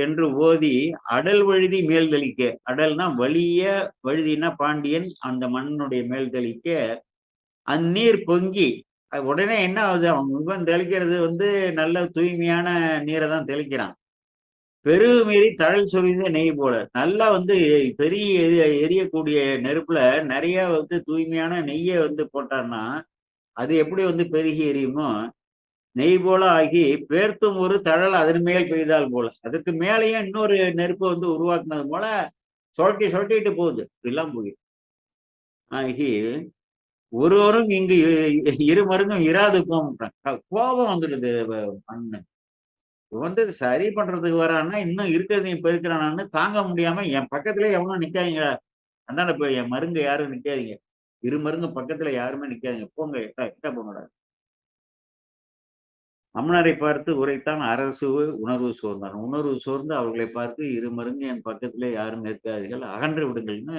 என்று ஓதி அடல் வழுதி மேல்தளிக்க, அடல்னா வலிய, வழுதினா பாண்டியன், அந்த மன்னனுடைய மேல்தளிக்க, அந்நீர் பொங்கி, உடனே என்ன ஆகுது, அவன் இவன் தெளிக்கிறது வந்து நல்ல தூய்மையான நீரை தான் தெளிக்கிறான். பெருகு மீறி தழல் சொரிந்த நெய் போல. நல்லா வந்து பெரிய எரியக்கூடிய நெருப்புல நிறைய வந்து தூய்மையான நெய்யை வந்து போட்டான்னா, அது எப்படி வந்து பெருகி எரியுமோ, நெய் போல ஆகி பேர்த்தும் ஒரு தழல் அதன் மேல் பெய்தால் போல. அதுக்கு மேலேயும் இன்னொரு நெருப்பை வந்து உருவாக்குனது போல சுழட்டிட்டு போகுது. இப்படிலாம் போய் ஆகி ஒருவரும் இங்கு இரு மருங்கும் இராது கோபம் வந்துடுது மன்னன். வந்து சரி பண்றதுக்கு வரான்னா இன்னும் இருக்கிறதையும் பெருக்கிறானான்னு தாங்க முடியாம என் பக்கத்துல எவனும் நிக்காதீங்க, அந்தாண்ட போய் என் மருங்க யாரும் நிக்காதீங்க, இரு மருங்க பக்கத்துல யாருமே நிக்காதீங்க, போங்க எட்டா எட்டா போங்கடா. அம்மனரை பார்த்து உரைத்தான் அரசு உணர்வு சோர்ந்தான். உணர்வு சோர்ந்து அவர்களை பார்த்து இரு மருங்கு என் பக்கத்திலே யாரும் நிற்காதீர்கள், அகன்று விடுங்கள்னு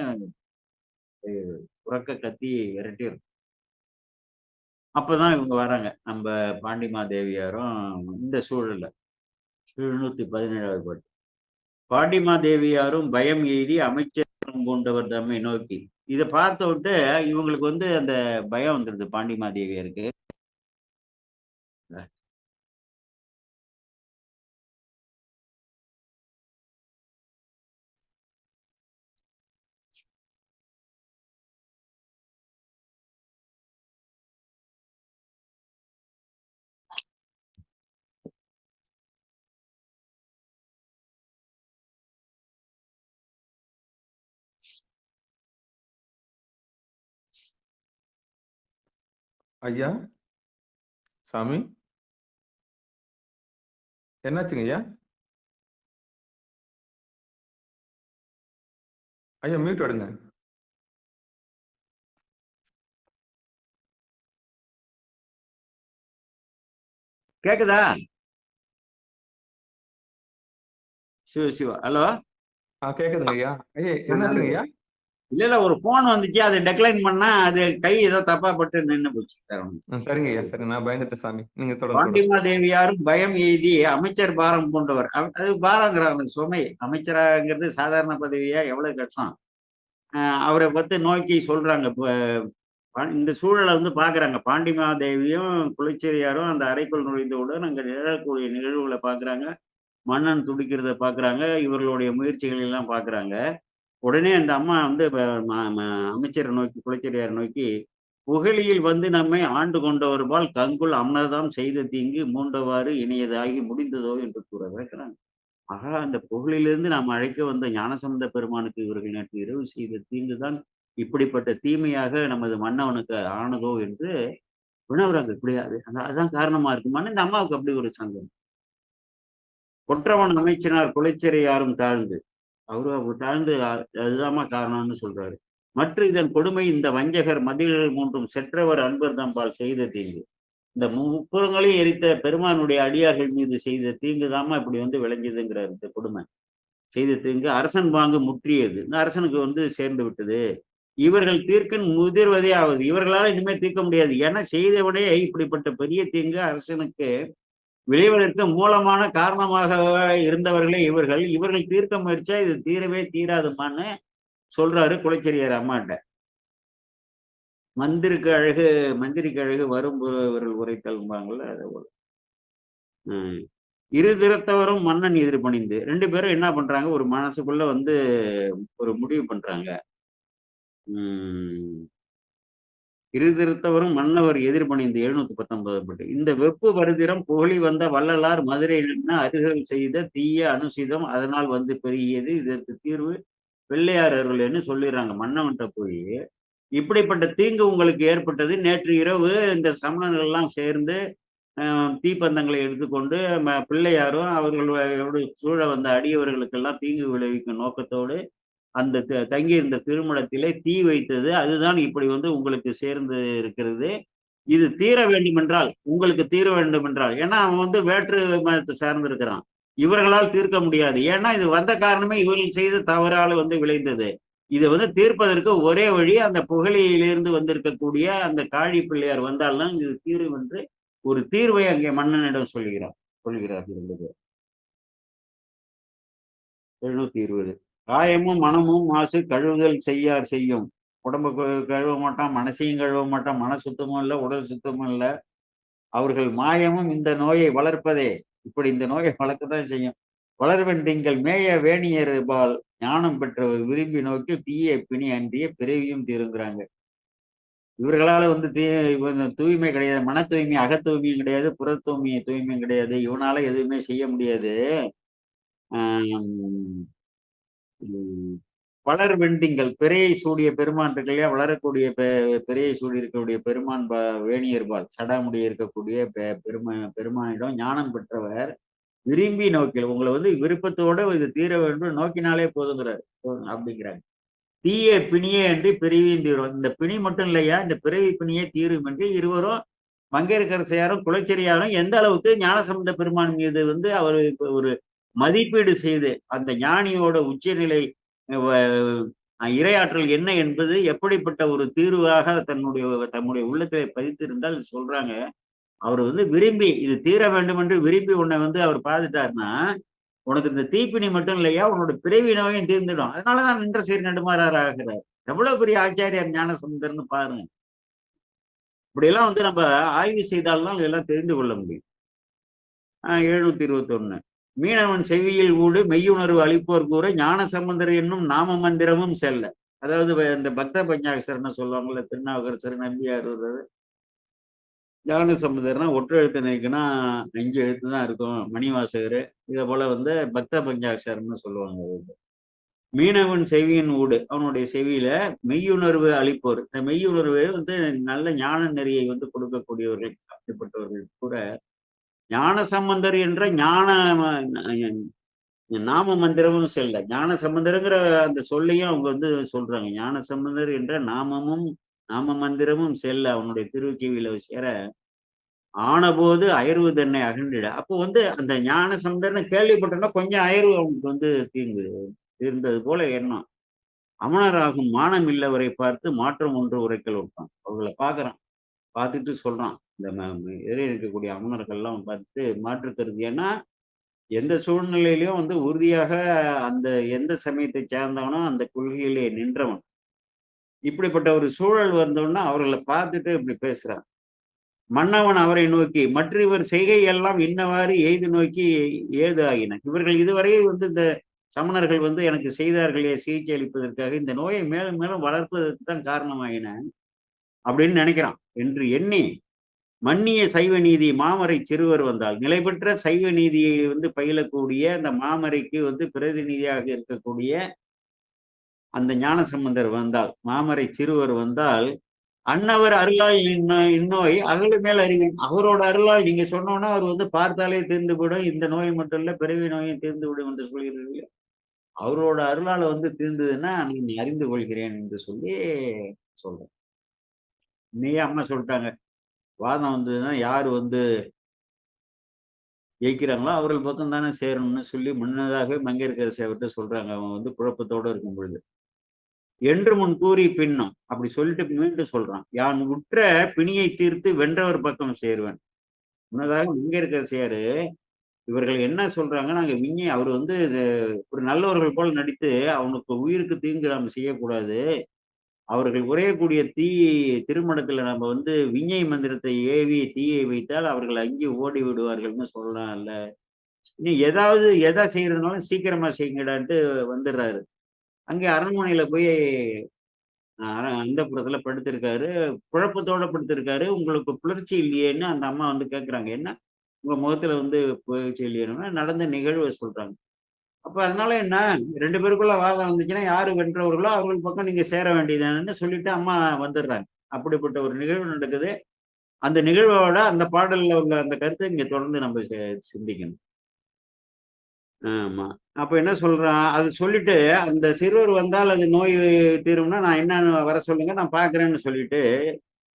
உறக்க கத்தி விரட்டிடும். அப்பதான் இவங்க வராங்க, நம்ம பாண்டிமாதேவியாரும். இந்த சூழல்ல 717வது பாட்டு. பாண்டிமாதேவியாரும் பயம் எய்தி அமைச்சர் பூண்டவர் தம்மை நோக்கி. இதை பார்த்த விட்டு இவங்களுக்கு வந்து அந்த பயம் வந்துருது பாண்டிமாதேவியாருக்கு. ஐயா, சாமி, என்னாச்சுங்க ஐயா? ஐயா மியூட் எடுங்க. கேக்குதா? சிவா, ஹலோ. கேக்குதுங்க ஐயா. ஐயா என்னாச்சுங்க ஐயா? இல்ல ஒரு போன் வந்துச்சு, அதை டெக்ளைன் பண்ணா அது கை ஏதோ தப்பா பட்டு நின்னு போச்சு. சரிங்க ஐயா, சரி, நான் பயந்துட்டேன் சாமி. நீங்க தொடர்ந்து. பாண்டிமாதேவியாரும் பயம் எய்தி அமைச்சர் பாரம் பூண்டவர். அது பாரங்கிறாங்க, சுமை. அமைச்சராங்கிறது சாதாரண பதவியா, எவ்வளவு கஷ்டம். அவரை பத்தி நோக்கி சொல்றாங்க. இந்த சூழலை வந்து பாக்குறாங்க. பாண்டிமாதேவியும் குலச்செரியாரும் அந்த அறைக்குள் நுழைந்தவுடன் அங்க நிகழக்கூடிய நிகழ்வுகளை பாக்குறாங்க. மன்னன் துடிக்கிறத பாக்குறாங்க. இவர்களுடைய முயற்சிகள் எல்லாம் பாக்குறாங்க. உடனே அந்த அம்மா வந்து அமைச்சரை நோக்கி, குலச்செரியாரை நோக்கி, புகழியில் வந்து நம்மை ஆண்டு கொண்டவர்பால் கங்குல் அமனதாம் செய்த தீங்கு மூண்டவாறு இணையதாகி முடிந்ததோ என்று கூற வைக்கிறாங்க. ஆகா, அந்த புகழிலிருந்து நாம் அழைக்க வந்த ஞானசம்பந்த பெருமானுக்கு இவர்கள் நேற்று இரவு செய்த தீங்குதான் இப்படிப்பட்ட தீமையாக நமது மன்னவனுக்கு ஆனதோ என்று வினவுறாங்க. இப்படியாது அதான் காரணமா இருக்குமான்னு இந்த அம்மாவுக்கு அப்படி ஒரு சங்கம். கொற்றவன் அமைச்சினார் குலைச்செறியாரும் தாழ்ந்து, அவரு தாழ்ந்து அதுதாம்மா காரணம்னு சொல்றாரு. மற்ற இதன் கொடுமை இந்த வஞ்சகர் மதில்கள் மூன்றும் செற்றவர் அன்பர் தம்பால் செய்த தீங்கு. இந்த முப்புறங்களையும் எரித்த பெருமானுடைய அடியார்கள் மீது செய்த தீங்கு தாமா இப்படி வந்து விளைஞ்சதுங்கிறார். இந்த கொடுமை செய்த தீங்கு அரசன் பாங்கு முற்றியது. இந்த அரசனுக்கு வந்து சேர்ந்து விட்டது. இவர்கள் தீர்க்கன் முதிர்வதே ஆகுது. இவர்களால் இனிமேல் தீர்க்க முடியாது. ஏன்னா செய்தவனே இப்படிப்பட்ட பெரிய தீங்கு அரசனுக்கு விளைவதற்கு மூலமான காரணமாக இருந்தவர்களே இவர்கள். இவர்கள் தீர்க்க முயற்சியா இது தீரவே தீராதுமான்னு சொல்றாரு குலச்செரியார் அம்மாட்ட. மந்திரிக்கு அழகு வரும் இவர்கள் உரைத்தல்பாங்கல்ல, அதை போல. இரு திறத்தவரும் மன்னன் எதிர்பணிந்து 2 பேரும் என்ன பண்றாங்க, ஒரு மனசுக்குள்ள வந்து ஒரு முடிவு பண்றாங்க. இரு திருத்தவரும் மன்னவர் எதிர்பணிந்து 719 பட்டு. இந்த வெப்பு வருதிரம் புகழி வந்த வள்ளலார் மதுரை அருகல் செய்த தீய அனுசிதம் அதனால் வந்து பெருகியது. இதற்கு தீர்வு வெள்ளையார் அருள்னு சொல்லிடுறாங்க மன்னவன்கிட்ட போய். இப்படிப்பட்ட தீங்கு உங்களுக்கு ஏற்பட்டது. நேற்று இரவு இந்த சமணர்கள் எல்லாம் சேர்ந்து தீப்பந்தங்களை எடுத்துக்கொண்டு பிள்ளையாரும் அவர்களோட சூழ வந்த அடியவர்களுக்கெல்லாம் தீங்கு விளைவிக்கும் நோக்கத்தோடு அந்த தங்கியிருந்த திருமணத்திலே தீ வைத்தது. அதுதான் இப்படி வந்து உங்களுக்கு சேர்ந்து இருக்கிறது. இது தீர வேண்டுமென்றால், உங்களுக்கு தீர வேண்டுமென்றால், ஏன்னா அவன் வந்து வேற்று மதத்தை சார்ந்து இருக்கிறான். இவர்களால் தீர்க்க முடியாது. ஏன்னா இது வந்த காரணமே இவர்கள் செய்த தவறால் விளைந்தது. இதை தீர்ப்பதற்கு ஒரே வழி அந்த புகழியிலிருந்து வந்திருக்கக்கூடிய அந்த காழி பிள்ளையார் வந்தால்தான் இது தீரும் என்று ஒரு தீர்வை அங்கே மன்னனிடம் சொல்கிறார்கள். 720. காயமும் மனமும் மாசு கழுவுதல் செய்யார் செய்யும். உடம்பு கழுவ மாட்டான், மனசையும் கழுவ மாட்டான், மன சுத்தமும் இல்லை, உடல் சுத்தமும் இல்லை. அவர்கள் மாயமும் இந்த நோயை வளர்ப்பதே. இப்படி இந்த நோயை வளர்க்கத்தான் செய்யும். வளர்வன் திங்கள் மேய வேணியர்பால் ஞானம் பெற்றவர் விரும்பி நோக்கி தீய பிணி அன்றிய பிறவியும் தீருங்கிறாங்க. இவர்களால தூய்மை கிடையாது, மன தூய்மை அக தூய்மையும் கிடையாது, புற தூய்மையும் கிடையாது. இவனால எதுவுமே செய்ய முடியாது. வளர் வெண்டிங்கள் பிறையை சூடிய பெருமான் இருக்கு இல்லையா, வளரக்கூடிய பிறையை சூடி இருக்கக்கூடிய பெருமான் வேணியர்பால் சடாமுடி இருக்கக்கூடிய பெருமானிடம் ஞானம் பெற்றவர் விரும்பி நோக்கில் உங்களை விருப்பத்தோட இது தீர வேண்டும் நோக்கினாலே போதுங்கிறார் அப்படிங்கிறாங்க. தீய பிணியே என்று பிரிவியும் தீரும். இந்த பிணி மட்டும் இல்லையா, இந்த பிறவி பிணியே தீரும் என்று இருவரும் மங்கையர்க்கரசியாரும் குலச்செரியாரும் எந்த அளவுக்கு ஞானசம்பந்த பெருமான் மீது அவர் ஒரு மதிப்பீடு செய்து அந்த ஞானியோட உச்சநிலை இரையாற்றல் என்ன என்பது எப்படிப்பட்ட ஒரு தீர்வாக தன்னுடைய உள்ளத்தை பதித்திருந்தால் சொல்றாங்க. அவர் விரும்பி இது தீர வேண்டும் என்று விரும்பி உன்னை அவர் பார்த்துட்டாருன்னா உனக்கு இந்த தீப்பினி மட்டும் இல்லையா, உன்னோட பிறவி நோயும் தீர்ந்துடும். அதனாலதான் நின்ற சீர் நெடுமாறார் ஆகிறார். எவ்வளவு பெரிய ஆச்சாரியார் ஞானசம்பந்தர்னு பாருங்க. இப்படியெல்லாம் நம்ம ஆய்வு செய்தால்தான் இதெல்லாம் தெரிந்து கொள்ள முடியும். 721. மீனவன் செவியில் ஊடு மெய்யுணர்வு அளிப்போர் கூற ஞானசம்பந்தர் என்னும் நாம மந்திரமும் செல்ல. அதாவது இந்த பக்த பஞ்சாட்சரன்னு சொல்லுவாங்கல்ல, திருநாவுக்கரசர், நம்பியார், ஞானசம்பந்தர்னா ஒற்றை எழுத்து நினைக்குன்னா 5 எழுத்து தான் இருக்கும், மணிவாசகர். இதை போல பக்த பஞ்சாட்சரம்னு சொல்லுவாங்க. மீனவன் செவியின் ஊடு, அவனுடைய செவியில மெய்யுணர்வு அளிப்போர். இந்த மெய்யுணர்வு நல்ல ஞான நெறியை கொடுக்கக்கூடியவர்கள். அப்படிப்பட்டவர்கள் கூட ஞானசம்பந்தர் என்ற நாம மந்திரமும் செல்ல. ஞானசம்பந்தருங்கிற அந்த சொல்லையும் அவங்க சொல்றாங்க. ஞானசம்பந்தர் என்ற நாம மந்திரமும் செல்ல அவனுடைய திருச்செவியில சேர ஆனபோது அயர்வு தன்னை அகன்றிட. அப்போ அந்த ஞானசம்பந்தர்னு கேள்விப்பட்டோம்னா கொஞ்சம் அயர்வு அவனுக்கு தீர்ந்தது போல எண்ணம். அமனராகும் மானம் இல்லவரை பார்த்து மாற்றம் ஒன்று உரைக்கல் விட்டான். அவர்களை பார்த்துட்டு சொல்றான். இந்த எதிரே இருக்கக்கூடிய அமனர்கள்லாம் பார்த்துட்டு மாற்று கருது. ஏன்னா எந்த சூழ்நிலையிலையும் உறுதியாக அந்த எந்த சமயத்தை சேர்ந்தவனோ அந்த கொள்கையிலே நின்றவன். இப்படிப்பட்ட ஒரு சூழல் வந்தோன்னா அவர்களை பார்த்துட்டு இப்படி பேசுறான். மன்னவன் அவரை நோக்கி மற்றவர் செய்கை எல்லாம் இன்னவாறு எய்து நோக்கி ஏது ஆகின. இவர்கள் இதுவரை இந்த சமணர்கள் எனக்கு செய்தார்களே சிகிச்சை அளிப்பதற்காக, இந்த நோயை மேலும் மேலும் வளர்ப்பதற்கு தான் காரணமாகின அப்படின்னு நினைக்கிறான் என்று எண்ணி மன்னிய சைவ நீதி மாமரை சிறுவர் வந்தால், நிலை பெற்ற சைவ நீதியை பயிலக்கூடிய அந்த மாமரைக்கு பிரதிநிதியாக இருக்கக்கூடிய அந்த ஞானசம்பந்தர் வந்தால், மாமரை சிறுவர் வந்தால், அன்னவர் அருளால் இந்நோய் அகலு மேல் அறிவேன். அவரோட அருளால் நீங்க சொன்னோன்னா அவர் பார்த்தாலே தீர்ந்து விடும். இந்த நோய் மட்டும் இல்ல, பிறவி நோயும் தீர்ந்து விடும் என்று சொல்கிறீர்கள். அவரோட அருளால தீர்ந்ததுன்னா நான் அறிந்து கொள்கிறேன் என்று சொல்லி சொல்றேன். இன்னையே அம்மா சொல்லிட்டாங்க, வாதம் வந்ததுன்னா யாரு ஜெயிக்கிறாங்களோ அவர்கள் பக்கம் தானே சேரணும்னு சொல்லி முன்னதாகவே மங்கையர்க்கரசி அவர்கிட்ட சொல்றாங்க. அவன் குழப்பத்தோட இருக்கும் பொழுது என்று முன் கூறி பின்னும் அப்படி சொல்லிட்டு மீண்டும் சொல்றான். யான் உற்ற பிணியை தீர்த்து வென்றவர் பக்கம் சேருவேன். முன்னதாக மங்கையர்க்கரசியாரு இவர்கள் என்ன சொல்றாங்க, நாங்க அவர் ஒரு நல்லவர்கள் போல நடித்து அவனுக்கு உயிருக்கு தீங்கு நாம் செய்யக்கூடாது, அவர்கள் உரையக்கூடிய திருமணத்துல நம்ம விஞ்ஞை மந்திரத்தை ஏவி தீயை வைத்தால் அவர்கள் அங்கே ஓடி விடுவார்கள்னு சொல்லலாம்ல. நீ எதா செய்யறதுனாலும் சீக்கிரமா செய்யுங்கடான்ட்டு வந்துடுறாரு. அங்கே அரண்மனையில போய் அந்த புறத்துல படுத்திருக்காரு, குழப்பத்தோட படுத்திருக்காரு. உங்களுக்கு புலர்ச்சி இல்லையேன்னு அந்த அம்மா கேட்குறாங்க. என்ன உங்க முகத்துல புலர்ச்சி இல்லையேன்னா நடந்த நிகழ்வை சொல்றாங்க. அப்ப அதனால என்ன, 2 பேருக்குள்ள வாதம் வந்துச்சுன்னா யாரு வென்றவர்களோ அவர்கள் பக்கம் நீங்க சேர வேண்டியதுன்னு சொல்லிட்டு அம்மா வந்துடுறாங்க. அப்படிப்பட்ட ஒரு நிகழ்வு நடக்குது. அந்த நிகழ்வோட அந்த பாடல்ல உள்ள அந்த கருத்தை இங்க தொடர்ந்து நம்ம சிந்திக்கணும். ஆமா. அப்ப என்ன சொல்றான், அது சொல்லிட்டு அந்த சிறுவர் வந்தால் அது நோய் தீரும்னா நான் என்ன வர சொல்லுங்க நான் பாக்குறேன்னு சொல்லிட்டு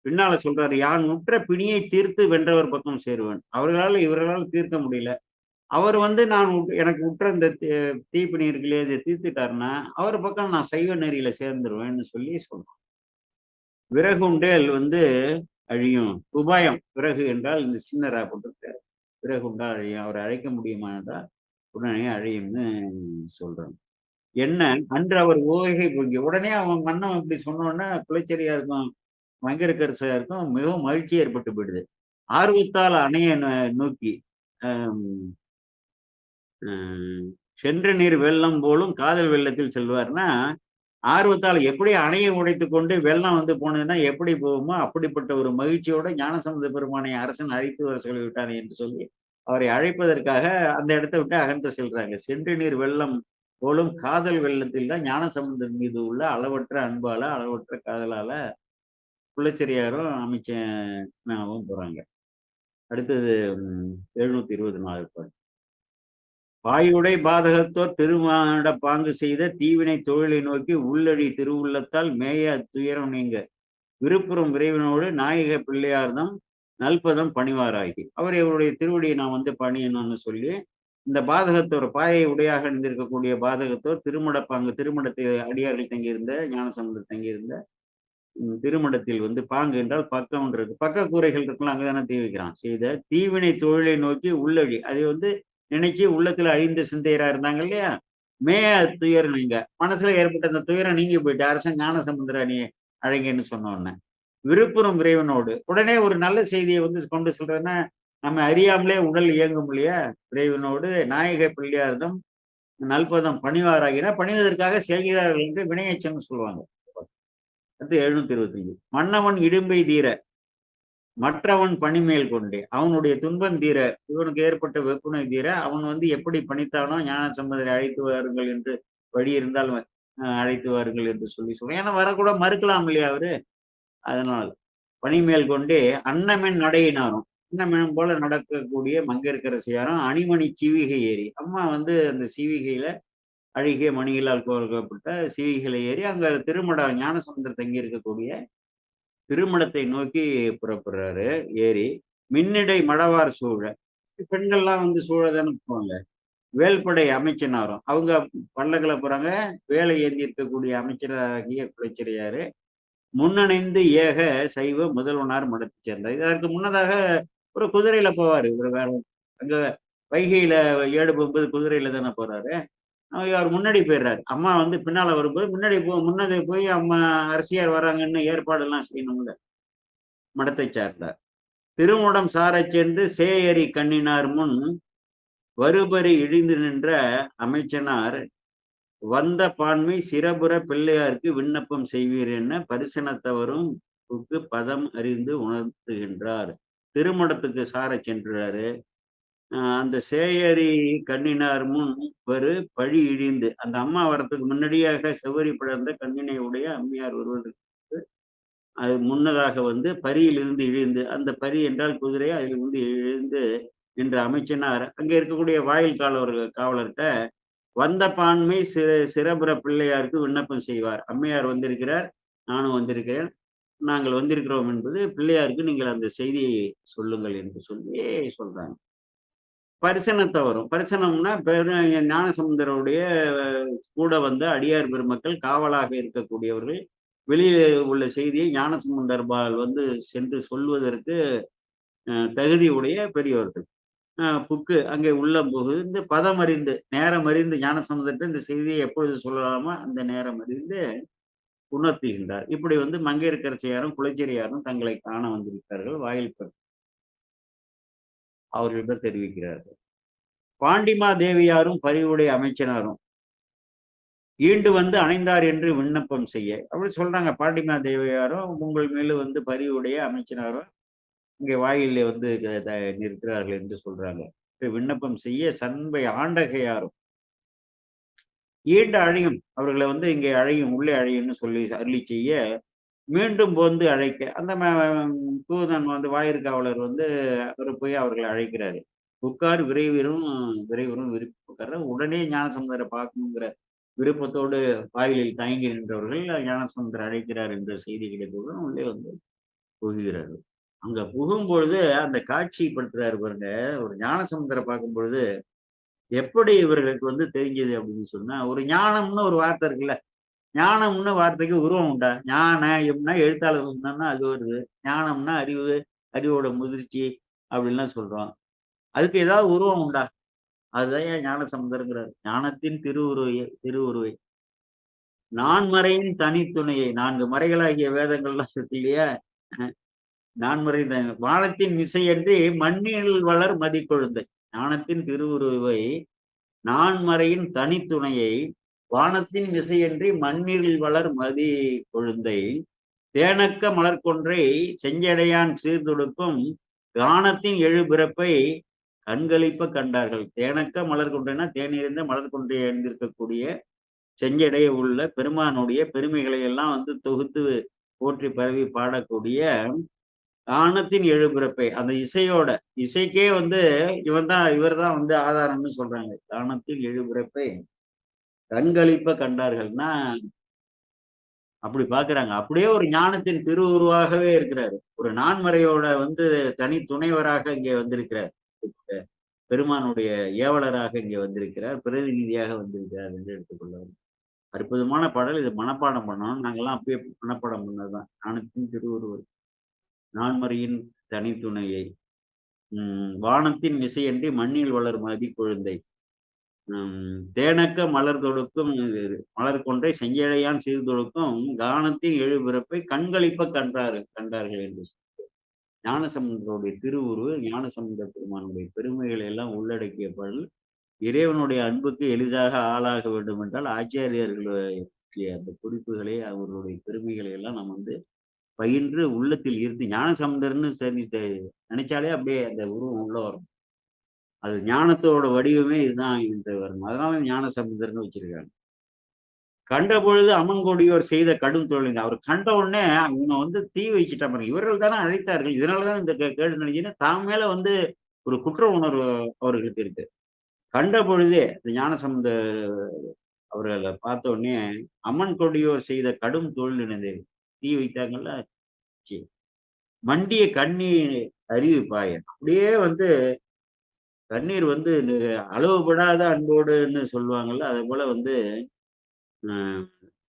பின்னால சொல்றாரு, யான் உற்ற பிணியை தீர்த்து வென்றவர் பக்கம் சேருவேன். இவர்களால் தீர்க்க முடியல, அவர் வந்து எனக்கு உற்ற இந்த தீப்பிணி இருக்கு இல்லையா, இதை தீர்த்துட்டாருன்னா, அவர் பக்கம் நான் சைவ நெறியில சேர்ந்துருவேன்னு சொல்லி சொல்றான். விறகுண்டேல் வந்து அழியும். உபாயம் விறகு என்றால் இந்த சின்ன ரா போட்டிருக்காரு. விறகுண்டா அழியும். அவரை அழைக்க முடியுமா என்றால், உடனே அழியும்னு சொல்றாங்க. என்ன அன்று அவர் ஓகை பொங்கி உடனே அவன் மன்னன் இப்படி சொன்னோன்னே குலச்சரியாருக்கும், மங்கையர்க்கரசியாருக்கும் மிகவும் மகிழ்ச்சி ஏற்பட்டு போயிடுது. ஆர்வத்தால் அணைய நோக்கி, அம் அ "சென்ற நீர் வெள்ளம் போலும் காதல் வெள்ளத்தில் செல்வார்ன்னா" ஆர்வத்தால எப்படி அணையை உடைத்துக் கொண்டு வெள்ளம் வந்து போனதுன்னா எப்படி போகுமோ, அப்படிப்பட்ட ஒரு மகிழ்ச்சியோட ஞானசம்பந்த பெருமானை அரசன் அழைத்து வர சொல்லிவிட்டான் என்று சொல்லி, அவரை அழைப்பதற்காக அந்த இடத்த விட்டு அகன்று செல்றாங்க. "சென்று நீர் வெள்ளம் போலும் காதல் வெள்ளத்தில்" தான் ஞானசம்பந்தர் மீது உள்ள அளவற்ற அன்பால, அளவற்ற காதலால குலச்சிறையாரும் அமைச்சனாவும் போறாங்க. அடுத்தது 724 பாட்டு. "பாயுடை பாதகத்தோர் திருமானிடப் பாங்கு செய்த தீவினை தொழிலை நோக்கி உள்ளழி திருவுள்ளத்தால் மேய அத்துயரம் நீங்க விருப்புறும் விரைவினோடு நாயக பிள்ளையார்தம் நல்பதம் பணிவாராகி." அவர் இவருடைய திருவடியை நான் வந்து பணியணும்னு சொல்லி, இந்த பாதகத்தோர் பாயை உடையாக அணிந்திருக்கக்கூடிய பாதகத்தோர் திருமடப்பாங்கு திருமடத்தில் அடியார்கள் தங்கியிருந்த ஞானசம்பந்தர் தங்கியிருந்த திருமடத்தில் வந்து பாங்கு என்றால் பக்கம்ன்றது பக்க கூரைகள் இருக்கலாம், அங்கதானே தீ வைக்கிறான். செய்த தீவினை தொழிலை நோக்கி உள்ளழி அதை வந்து நினைச்சு உள்ளத்துல அழிந்த சிந்தையரா இருந்தாங்க இல்லையா, துயர் நீங்க மனசுல ஏற்பட்ட அந்த துயரம் நீங்கி போயிட்டு அரசன் ஞானசம்பந்தர நீ அழைங்கன்னு சொன்ன உடனே விருப்புறும் இறைவனோடு உடனே ஒரு நல்ல செய்தியை வந்து கொண்டு சொல்றேன்னா, நம்ம அறியாமலே உடல் இயங்கும் இல்லையா, இறைவனோடு நாயக பிள்ளையார்தம் நல்பதம் பணிவாராகினா பணிவதற்காக செல்கிறார்கள் என்று வினையச்சன்னு சொல்லுவாங்க. அடுத்து 725 மன்னவன் இடும்பை தீர மற்றவன் பணிமேல் கொண்டே அவனுடைய துன்பம் தீர, இவனுக்கு ஏற்பட்ட வெப்புனை தீர அவன் வந்து எப்படி பணித்தானோ ஞான சம்பந்தரை அழைத்து வாருங்கள் என்று வழி இருந்தால் அழைத்து வாருங்கள் என்று சொல்லி சொல்றேன். ஏன்னா வரக்கூட மறுக்கலாம் இல்லையா அவரு, அதனால் பணிமேல் கொண்டே அன்னமென் நடையினாரும் அன்னமென் போல நடக்கக்கூடிய மங்கையர்க்கரசியாரும் அணிமணி சிவிகை ஏறி, அம்மா வந்து அந்த சிவிகையில அழகிய மணிகளால் கோர்க்கப்பட்ட சிவிகையில ஏறி அங்க திருமடம் ஞானசம்பந்தர் தங்கி இருக்கக்கூடிய திருமணத்தை நோக்கி புறப்படுறாரு ஏறி. மின்னிடை மடவார் சூழ பெண்கள்லாம் வந்து சூழதானே போவாங்க. வேல்படை அமைச்சனாரும் அவங்க பல்லக்குல போறாங்க. வேலை ஏந்தி இருக்கக்கூடிய அமைச்சராகிய குலச்சிறையாரு முன்னணைந்து ஏக சைவ முதல்வனார் மடத்தை சேர்ந்தார். இதற்கு முன்னதாக ஒரு குதிரையில போவாரு. இவர் வேற அங்க வைகையில ஏடு போகும்போது குதிரையில தானே போறாரு. அவர் முன்னாடி போயிடுறாரு. அம்மா வந்து பின்னால வரும்போது முன்னாடி போய் அம்மா அரசியார் வராங்கன்னு ஏற்பாடு எல்லாம் செய்யணும்ல. மடத்தை சார்ந்தார். திருமுடம் சாரச் சென்று சேயரி கண்ணினார் முன் வருபரி இழிந்து நின்ற அமைச்சனார் வந்த பான்மை சிறபுற பிள்ளையாருக்கு விண்ணப்பம் செய்வீர் என்ன பரிசனத்தவரும் பதம் அறிந்து உணர்த்துகின்றார். திருமடத்துக்கு சாரச் சென்றாரு. அந்த சேயரி கண்ணினார் முன் பழி இழிந்து அந்த அம்மா வரத்துக்கு முன்னாடியாக செவ்வரி பிளர்ந்த கண்ணினை உடைய அம்மையார் வருவதற்கு அது முன்னதாக வந்து பரியிலிருந்து இழிந்து, அந்த பரி என்றால் குதிரை, அதிலிருந்து இழிந்து என்ற அமைச்சனார் அங்கே இருக்கக்கூடிய வாயில் காவலர்கிட்ட வந்த பான்மை சிறபுற பிள்ளையாருக்கு விண்ணப்பம் செய்வார். அம்மையார் வந்திருக்கிறார், நானும் வந்திருக்கிறேன், நாங்கள் வந்திருக்கிறோம் என்பது பிள்ளையாருக்கு நீங்கள் அந்த செய்தியை சொல்லுங்கள் என்று சொல்லி சொல்றாங்க. பரிசனத்தை வரும். பரிசனம்னா ஞானசம்பந்தருடைய கூட வந்த அடியார் பெருமக்கள் காவலாக இருக்கக்கூடியவர்கள் வெளியில உள்ள செய்தியை ஞானசம்பந்தர்பால் வந்து சென்று சொல்வதற்கு தகுதி உடைய பெரியவர்கள். புக்கு அங்கே உள்ள புகுந்து பதம் அறிந்து நேரம் அறிந்து ஞானசம்பந்தர்கிட்ட இந்த செய்தியை எப்பொழுது சொல்லலாமோ அந்த நேரம் அறிந்து உணர்த்துகின்றார். இப்படி வந்து மங்கையர்க்கரசியாரும் குலச்சிறையாரும் தங்களை காண வந்திருக்கிறார்கள். வாயில் அவர்களிடம் தெரிவிக்கிறார்கள். பாண்டிமா தேவியாரும் பரிவுடைய அமைச்சனாரும் ஈண்டு வந்து அணைந்தார் என்று விண்ணப்பம் செய்ய அப்படி சொல்றாங்க. பாண்டிமா தேவியாரும் உங்கள் மேல வந்து பரிவுடைய அமைச்சனாரும் இங்கே வாயிலே வந்து நிற்கிறார்கள் என்று சொல்றாங்க. விண்ணப்பம் செய்ய சண்பை ஆண்டகையாரும் ஈண்டு அழையும் அவர்களை வந்து இங்கே அழையும் உள்ளே அழையும்னு சொல்லி அருளி செய்ய மீண்டும் வந்து அழைக்க அந்த தூதன் வந்து வாயிற்காவலர் வந்து அவர் போய் அவர்களை அழைக்கிறாரு. உட்கார் விரைவிலும் விருப்பக்கார உடனே ஞானசம்பந்தரை பார்க்கணுங்கிற விருப்பத்தோடு வாயிலில் தயங்கி நின்றவர்கள் ஞானசம்பந்தர் அழைக்கிறார் என்ற செய்தி கிடைத்தவுடன் உள்ளே வந்து புகுகிறார்கள். அங்க புகும்பொழுது அந்த காட்சிப்படுத்துறாரு பாருங்க. ஒரு ஞானசம்பந்தரை பார்க்கும் பொழுது எப்படி இவர்களுக்கு வந்து தெரிஞ்சது அப்படின்னு சொன்னா, ஒரு ஞானம்னு ஒரு வார்த்தை இருக்குல்ல. ஞானம்னு வார்த்தைக்கு உருவம் உண்டா? ஞான எம்னா எழுத்தாளர் சொன்னோம்னா அது வருது. ஞானம்னா அறிவு, அறிவோட முதிர்ச்சி அப்படின்லாம் சொல்றோம். அதுக்கு ஏதாவது உருவம் உண்டா? அதுதான் ஏன் ஞானசம்பந்தர்ங்கிறாரு. ஞானத்தின் திருவுருவை. நான்மறையின் தனித்துணையை 4 மறைகளாகிய வேதங்கள்லாம் இருக்கு இல்லையா? நான்மறை வானத்தின் மிசையன்றி மண்ணில் வளர் மதிக்கொழுந்தை. ஞானத்தின் திருவுருவை நான்மறையின் தனித்துணையை வானத்தின் மிசையன்றி மண்ணில் வளர் மதி கொழுந்தை தேனக்க மலர்கொன்றை செஞ்சடையான் சீர்தொடுக்கும் கானத்தின் எழுபிறப்பை கண்களிப்ப கண்டார்கள். தேனக்க மலர் கொன்றைனா தேனிருந்த மலர் கொன்றை அணிந்திருக்கக்கூடிய செஞ்சடைய உள்ள பெருமானுடைய பெருமைகளை எல்லாம் வந்து தொகுத்து போற்றி பரவி பாடக்கூடிய கானத்தின் எழுபிறப்பை அந்த இசையோட இசைக்கே வந்து இவர் தான் வந்து ஆதாரம்னு சொல்றாங்க. கானத்தின் எழுபிறப்பை கண்களிப்ப கண்டார்கள்னா அப்படி பாக்குறாங்க. அப்படியே ஒரு ஞானத்தின் திருவுருவாகவே இருக்கிறாரு. ஒரு நான்மறையோட வந்து தனி துணைவராக இங்கே வந்திருக்கிறார். பெருமானுடைய ஏவலராக இங்கே வந்திருக்கிறார். பிரதிநிதியாக வந்திருக்கிறார் என்று எடுத்துக்கொள்ள அற்புதமான பாடல். இது மனப்பாடம் பண்ணணும். நாங்கெல்லாம் அப்பயே மனப்பாடம் பண்ணதுதான். ஞானத்தின் திருவுருவர் நான்மறையின் தனித்துணையை வானத்தின் மிசையன்றி மண்ணில் வளர் மதி கொழுந்தை தேனக்க மலர் தொடுக்கும் மலர் கொன்றை செஞ்சடையான் சீர் தொடுக்கும் கானத்தின் எழுபிறப்பை கண்களிப்ப கண்டார்கள் என்று ஞானசம்பந்தருடைய திருவுருவு ஞானசம்பந்த பெருமானுடைய பெருமைகளை எல்லாம் உள்ளடக்கிய பாடல். இறைவனுடைய அன்புக்கு எளிதாக ஆளாக வேண்டும் என்றால் ஆச்சாரியர்களுடைய அந்த குறிப்புகளை அவர்களுடைய பெருமைகளை எல்லாம் நம்ம வந்து பயின்று உள்ளத்தில் இருந்து ஞானசம்பந்தர்னு சரி நினைச்சாலே அப்படியே அந்த உருவம் உள்ள வரும். அது ஞானத்தோட வடிவமே இதுதான் என்று வரும். அதனால ஞானசம்பந்தர்னு வச்சிருக்காங்க. கண்ட பொழுது அமன்கொடியோர் செய்த கடும் தொழில். அவர் கண்ட உடனே இவங்க வந்து தீ வச்சுட்டா பாருங்க. இவர்கள் தானே அழைத்தார்கள். இதனாலதான் இந்த கேடு நினைச்சுன்னு தாம் மேல வந்து ஒரு குற்ற உணர்வு அவர்களுக்கு இருக்கு. கண்ட பொழுதே ஞானசம்பந்த அவர்களை பார்த்த உடனே அம்மன் கொடியோர் செய்த கடும் தொழில் இணைந்தது. தீ வைத்தாங்கல்ல, மண்டிய கண்ணீர் அறிவிப்பாய அப்படியே வந்து கண்ணீர் வந்து அளவுபடாத அன்போடுன்னு சொல்லுவாங்கல்ல, அதே போல வந்து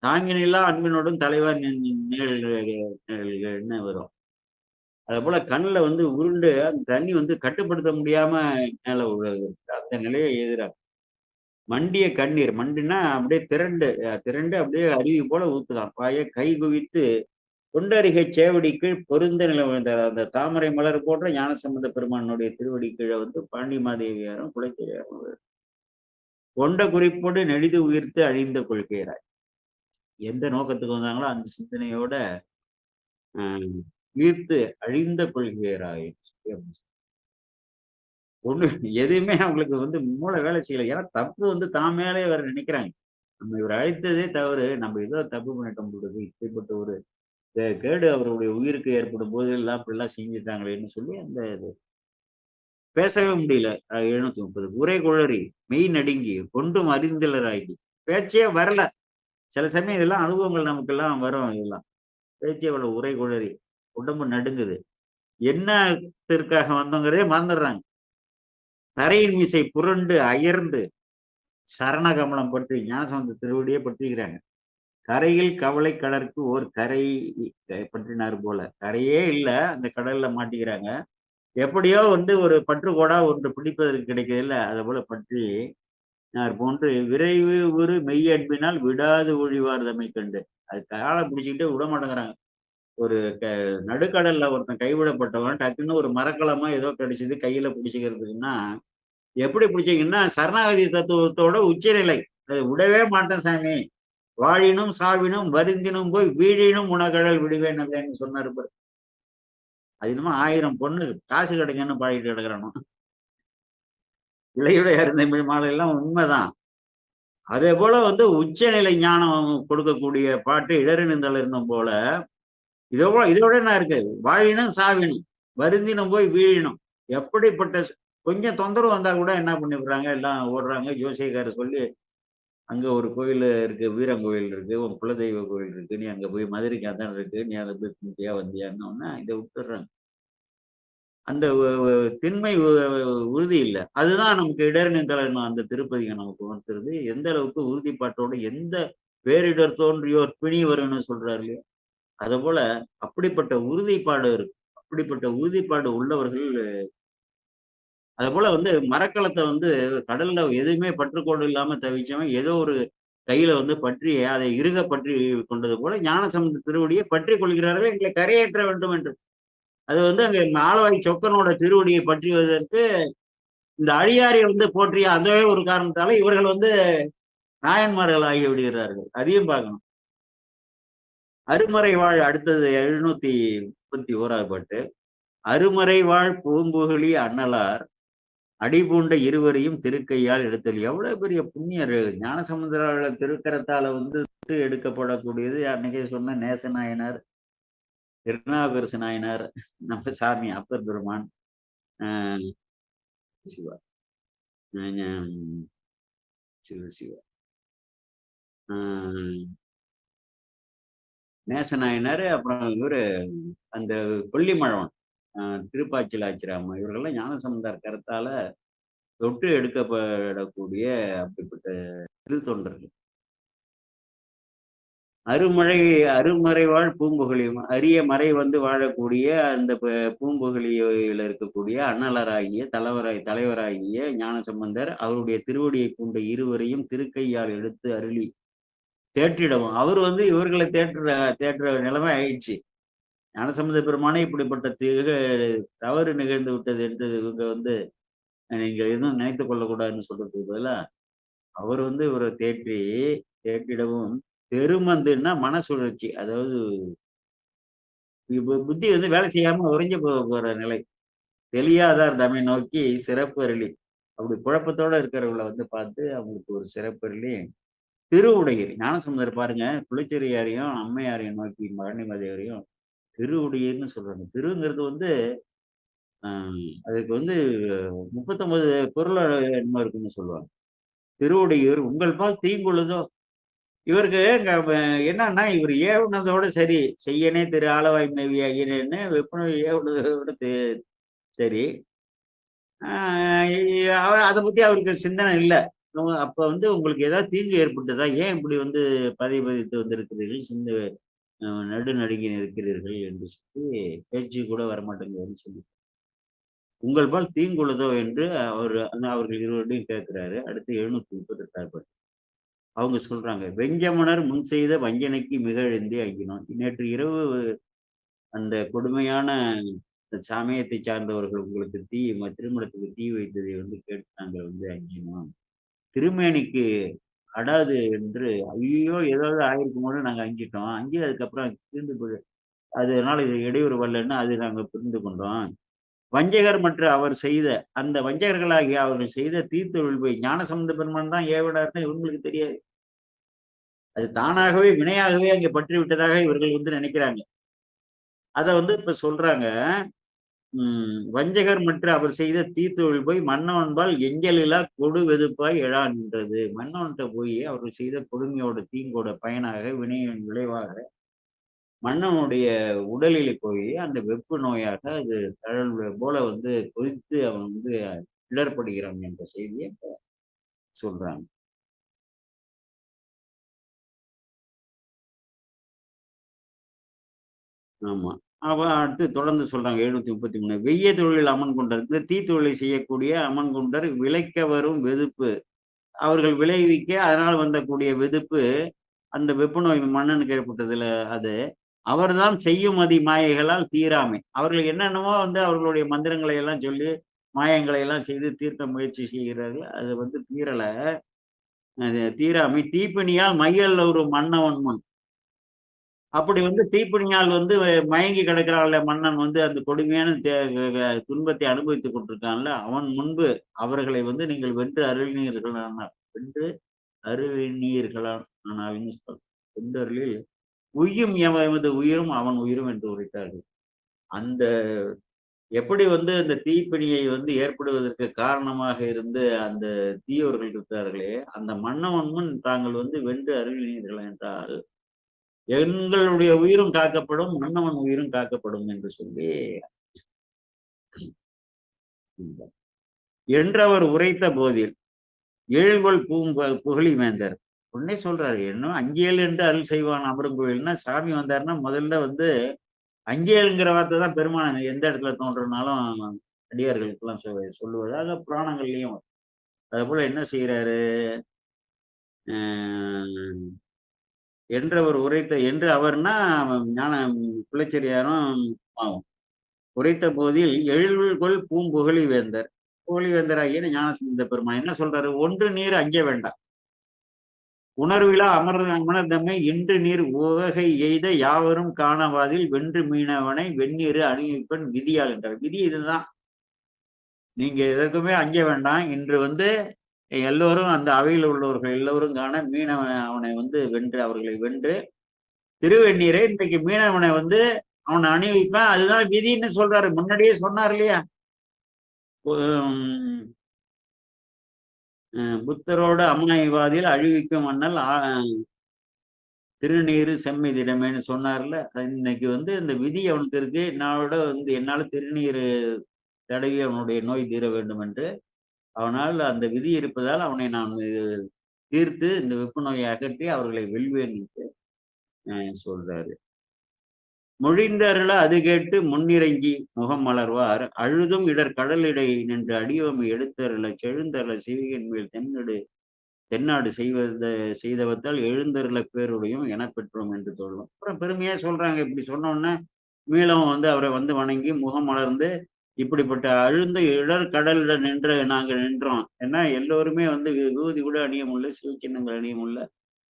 தாங்கினில்லா அன்பினோடும் தலைவர் நிழல்கள்னு வரும். அதே போல கண்ணுல வந்து உருண்டு அந்த தண்ணி வந்து கட்டுப்படுத்த முடியாம மேல விழுது. அந்த நிலையை எதிராக மண்டிய கண்ணீர் மண்டினா அப்படியே திரண்டு அப்படியே அருவி போல ஊத்துதான். பாய கை குவித்து தொண்டரிகை சேவடி கீழ் பொருந்த நிலை விழுந்தார். அந்த தாமரை மலர் போன்ற ஞானசம்பந்த பெருமானுடைய திருவடி கீழே வந்து பாண்டி மாதேவியாரும் குலச்சேரியாரும் கொண்ட குறிப்போடு நெடிது உயிர்த்து அழிந்த கொள்கையராய். எந்த நோக்கத்துக்கு வந்தாங்களோ அந்த சிந்தனையோட உயிர்த்து அழிந்த கொள்கையராய். ஒண்ணு எதுவுமே அவங்களுக்கு வந்து மூளை வேலை செய்யல. ஏன்னா தப்பு வந்து தான் மேலே வேற நினைக்கிறாங்க. நம்ம இவர் அழைத்ததே தவறு, நம்ம ஏதோ தப்பு பண்ணிட்டோம் பொழுது இப்படிப்பட்ட ஒரு கேடு அவருடைய உயிருக்கு ஏற்படும் போது எல்லாம் இப்படிலாம் செஞ்சுட்டாங்களேன்னு சொல்லி அந்த இது பேசவே முடியல. 730 உரை குழறி மெய் நடுங்கி கொண்டும் அறிந்தலராகி பேச்சே வரல. சில சமயம் இதெல்லாம் அனுபவங்கள் நமக்கெல்லாம் வரும். இதெல்லாம் பேச்சே வரல. உரை குழறி உடம்பு நடுங்குது. என்னத்திற்காக வந்தோங்கிறதே மறந்துடுறாங்க. தரையின் மீசை புரண்டு அயர்ந்து சரணகமலம் பற்றி ஞானசம்பந்த திருவடியே பற்றிக்கிறாங்க. கரையில் கவலை கடற்கு ஓர் கரை பற்றினார் போல. கரையே இல்லை, அந்த கடல்ல மாட்டிக்கிறாங்க. எப்படியோ வந்து ஒரு பற்றுக்கோடா ஒன்று பிடிப்பதற்கு கிடைக்கிறதில்ல, அதை போல பற்றி போன்று விரைவு ஒரு மெய் அன்பினால் விடாது ஒழிவார் தம்மை கண்டு. அது காலை பிடிச்சிக்கிட்டே விட மாட்டேங்கிறாங்க. ஒரு நடுக்கடல்ல ஒருத்தன் கைவிடப்பட்டவன் டக்குன்னு ஒரு மரக்கலமா ஏதோ கிடைச்சது கையில பிடிச்சிக்கிறதுக்குன்னா எப்படி பிடிச்சிங்கன்னா சரணாகதி தத்துவத்தோட உச்சநிலை. அது விடவே மாட்டேன் சாமி, வாழினும் சாவினும் வருந்தினும் போய் வீழினும் உணகடல் விடுவேன் அப்படின்னு சொன்னாரு. அது இன்னும் 1000 பொண்ணு காசு கிடைக்குன்னு பாடிட்டு கிடக்குறானோ. இளையுடைய அருந்தமிழ் மாலை எல்லாம் உண்மைதான். அதே போல வந்து உச்சநிலை ஞானம் கொடுக்கக்கூடிய பாட்டு இடறினுந்தல் இருந்தும் போல இதோட என்ன இருக்கு? வாழினும் சாவினும் வருந்தினும் போய் வீழினும். எப்படிப்பட்ட கொஞ்சம் தொந்தரவு வந்தா கூட என்ன பண்ணிவிடுறாங்க, எல்லாம் ஓடுறாங்க. ஜோசியக்காரர் சொல்லி அங்க ஒரு கோயில் இருக்கு, வீரங்கோயில் இருக்கு, உன் குலதெய்வ கோயில் இருக்கு, நீ அங்க போய் மதுரைக்கு அதான் இருக்கு, நீ அதை போய் கும்பிட்டியா வந்தியான்னு இதை விட்டுடுறாங்க. அந்த திண்மை உறுதி இல்லை. அதுதான் நமக்கு இடர்நின்றலன் அந்த திருப்பதிகம் நமக்கு உணர்த்துறது. எந்த அளவுக்கு உறுதிப்பாட்டோட எந்த பேரிடர் தோன்றியோர் பிணி வரும்னு சொல்றாரு இல்லையா? அதுபோல அப்படிப்பட்ட உறுதிப்பாடு இருக்கு. அப்படிப்பட்ட உறுதிப்பாடு உள்ளவர்கள். அதுபோல மரக்கலத்தை கடல்ல எதுவுமே பற்றுக்கோடு இல்லாம தவிச்சவன் ஏதோ ஒரு கையில பற்றி அதை இறுக பற்றி கொண்டது போல ஞானசம்பந்த திருவடியை பற்றி கொள்கிறார்கள் எங்களை கரையேற்ற வேண்டும் என்று. அது அங்க ஆளவாய் சொக்கனோட திருவடியை பற்றிவதற்கு இந்த அழியாரை போற்றிய அந்த ஒரு காரணத்தால இவர்கள் நாயன்மார்கள் ஆகி விடுகிறார்கள். அதையும் பார்க்கணும். அருமறை வாழ் அடுத்தது 731வது பாட்டு. அருமறை வாழ் பூம்புகழி அண்ணலார் அடிபூண்ட இருவரையும் திருக்கையால் எடுத்தல். எவ்வளவு பெரிய புண்ணியர்! ஞானசமுத்திர திருக்கரத்தால எடுக்கப்படக்கூடியது அன்னைக்கே சொன்ன நேச நாயனார், திருநாவுக்கரசு நாயனார், நம்ம சாமி அப்பர் பெருமான், சிவா சிவ சிவா நேச நாயனார், அப்புறம் இவரு அந்த கொல்லிமழவன், திருப்பாச்சில் ஆச்சிராம, இவர்கள்லாம் ஞானசம்பந்தர் கரத்தால தொட்டு எடுக்கப்படக்கூடிய அப்படிப்பட்ட திருத்தொண்டர்கள். அருமறை வாழ் பூம்புகழியும் அரிய மறை வாழக்கூடிய அந்த பூம்புகழியில இருக்கக்கூடிய அண்ணலராகிய தலைவராகிய ஞானசம்பந்தர் அவருடைய திருவடியை கொண்ட இருவரையும் திருக்கையால் எடுத்து அருளி தேற்றிடவும். அவர் இவர்களை தேற்ற நிலைமை ஆயிடுச்சு. ஞானசம்பந்த பெருமானே இப்படிப்பட்ட தவறு நிகழ்ந்து விட்டது என்று இவங்க நீங்க எதுவும் நினைத்துக் கொள்ளக்கூடாதுன்னு சொல்றதுக்கு பதிலா அவர் இவரை தேற்றிடவும். பெருமந்துன்னா மனசுழற்சி, அதாவது புத்தி வேலை செய்யாம உறைஞ்சு போற நிலை. தெளியாதார் தம்மை நோக்கி சிறப்பு அருளி. அப்படி குழப்பத்தோட இருக்கிறவங்களை பார்த்து அவங்களுக்கு ஒரு சிறப்பு அருளி திருவுடையர். ஞானசம்பந்தர் பாருங்க, குளிச்செறியாரையும் அம்மையாரையும் நோக்கி மரணிமதையரையும் திருவுடையர்னு சொல்றாங்க. திருங்கிறது அதுக்கு 39 பொருள் என்ன இருக்குன்னு சொல்லுவாங்க. திருவுடையூர் உங்கள் பால் தீங்குள்ளதோ. இவருக்கு என்னன்னா இவர் ஏவுனதோட சரி, செய்யனே திரு ஆலவாய் மேவி ஐயனேன்னு வெப்பனவை ஏவுனதோட சரி, அதை பத்தி அவருக்கு சிந்தனை இல்லை. அப்ப உங்களுக்கு ஏதாவது தீங்கு ஏற்பட்டதா, ஏன் இப்படி பதவி பதித்து வந்திருக்கிறீர்கள், நடுநடுங்கி இருக்கிறீர்கள் என்று சொல்லி பேச்சு கூட வரமாட்டேங்குதுன்னு சொல்லி உங்கள் பால் தீங்குள்ளதோ என்று அவர்கள் இருவரையும் கேட்கிறாரு. அடுத்து 738 பாட்டு. அவங்க சொல்றாங்க, வெஞ்சமனர் முன் செய்த வஞ்சனைக்கு மிக எழுந்தே ஐயினோம். நேற்று இரவு அந்த கொடுமையான சமயத்தை சார்ந்தவர்கள் உங்களுக்கு திருமணத்துக்கு தீ வைத்ததை கேட்டு நாங்கள் அஞ்சினோம். திருமேனிக்கு அடாது என்று ஐயோ ஏதாவது ஆயிருக்குமோன்னு நாங்க அஞ்சிட்டோம். அதுக்கப்புறம் தீர்ந்து போய் அதனால இது இடையூறு வரலன்னு அது நாங்க புரிந்து கொண்டோம். வஞ்சகர் மற்றும் அவர் செய்த அந்த வஞ்சகர்களாகிய அவர்கள் செய்த தீர்த்தொழில் போய் ஞானசம்பந்த பெருமான் தான் ஏவினார்னு இவங்களுக்கு தெரியாது. அது தானாகவே வினையாகவே அங்கே பற்றி விட்டதாக இவர்கள் நினைக்கிறாங்க. அதை இப்ப சொல்றாங்க. வஞ்சகர் மற்றும் அவர் செய்த தீர்த்தொழில் போய் மன்னவன்பால் எஞ்சலிலா கொடு வெதுப்பாய் எழா நின்றது. மன்னவன்கிட்ட போய் அவர்கள் செய்த கொடுமையோட தீங்கோட பயனாக வினையின் விளைவாக மன்னனுடைய உடலில் போய் அந்த வெப்பு நோயாக அது தழல் போல கொதித்து அவன் இடர்படுகிறான் என்ற செய்தியை சொல்றாங்க. ஆமா. அவன் அடுத்து தொடர்ந்து சொல்றாங்க 733. வெய்ய தொழில் அமன் கொண்டர். இந்த தீ தொழிலை செய்யக்கூடிய அமன் கொண்டர் விளைக்க வரும் வெதுப்பு, அவர்கள் விளைவிக்க அதனால் வந்தக்கூடிய வெதுப்பு, அந்த வெப்பு நோய் மன்னனுக்கு ஏற்பட்டதுல அது அவர்தான் செய்யும் அதி மாயைகளால் தீராமை. அவர்கள் என்னென்னமோ அவர்களுடைய மந்திரங்களை எல்லாம் சொல்லி மாயங்களை எல்லாம் செய்து தீர்க்க முயற்சி செய்கிறார்கள். அது தீரல. தீராமை தீப்பினியால் மையல் ஒரு மன்னவன் முன். அப்படி தீப்பினியால் மயங்கி கிடக்கிறாள் மன்னன் அந்த கொடுமையான துன்பத்தை அனுபவித்துக் கொண்டிருக்கான்ல, அவன் முன்பு அவர்களை நீங்கள் வென்று அருளினீர்களானால் வென்று அருளில் உய்யும் எமது உயிரும் அவன் உயிரும் என்று உரைத்தார்கள். அந்த எப்படி அந்த தீப்பிணியை ஏற்படுவதற்கு காரணமாக இருந்து அந்த தீயவர்கள் இருக்கிறார்களே, அந்த மன்னவன் முன் தாங்கள் வென்று அருளினீர்கள் என்றால் எங்களுடைய உயிரும் காக்கப்படும், மன்னவன் உயிரும் காக்கப்படும் என்று சொல்லி என்றவர் உரைத்த போதில் ஏழ்கொள் புகழி வேந்தர். உடனே சொல்றாரு, இன்னும் அஞ்சேல் என்று அருள் செய்வான் அமரும் கோயில்னா, சாமி வந்தாருன்னா முதல்ல வந்து அஞ்சேலுங்கிற வார்த்தை தான் பெருமான் எந்த இடத்துல தோன்றனாலும் அடியார்களுக்கெல்லாம் சொல்லுவது. அது புராணங்கள்லயும். அது போல என்ன செய்யறாரு, என்றவர் உரைத்த என்று அவர்னா ஞான பிள்ளைச்செரியாரும் ஆகும். உரைத்த போதில் எழில்கொள் பூம்புகழி வேந்தர். புகழி வேந்தராகிய ஞானசம்பந்த பெருமான் என்ன சொல்றாரு, ஒன்று நீர் அஞ்ச வேண்டாம், உணர்விழா அமர்ந்தம்மை இன்று நீர் உவகை எய்த யாவரும் காணவாதில் வென்று மீனவனை வெந்நீர் அணிவிப்பன் விதியால் என்றார். விதி இதுதான், நீங்க எதற்குமே அஞ்ச வேண்டாம். இன்று வந்து எல்லோரும் அந்த அவையில் உள்ளவர்கள் எல்லோரும் காண மீனவனை அவனை வந்து வென்று அவர்களை வென்று திருவெண்ணீரை இன்றைக்கு மீனவனை வந்து அவனை அணிவிப்பேன், அதுதான் விதின்னு சொல்றாரு. முன்னாடியே சொன்னார் இல்லையா, புத்தரோடு அம்மாய்வாதில் அழிவிக்கும் மன்னல் திருநீரு செம்மிதிடமேன்னு சொன்னார்ல. இன்னைக்கு வந்து இந்த விதி அவனுக்கு இருக்கு. என்னோட வந்து என்னால் திருநீர் தடவி அவனுடைய நோய் தீர வேண்டும் என்று அவனால் அந்த விதி இருப்பதால் அவனை நான் தீர்த்து இந்த வெப்பு நோயை அகற்றி அவர்களை வெல்வேன் என்று சொல்றாரு. மொழிந்தருள அது கேட்டு முன்னிறங்கி முகம் மலர்வார் அழுதும் இடர் கடலிடை நின்று அடியோமை எடுத்தருள செழுந்தருள சிவிகன் மேல் தென்னாடு செய்தவத்தால் எழுந்தருள பேருடையும் என பெற்றோம் என்று சொல்லும். அப்புறம் பெருமையா சொல்றாங்க. இப்படி சொன்னோன்னே மீளம் வந்து அவரை வந்து வணங்கி முகம் மலர்ந்து, இப்படிப்பட்ட அழுந்த இடர் கடலிட நின்று நாங்கள் நின்றோம். ஏன்னா எல்லோருமே வந்து விபூதி கூட அணிய முடியல, சிவச்சின்னங்கள் அணிய முடியல.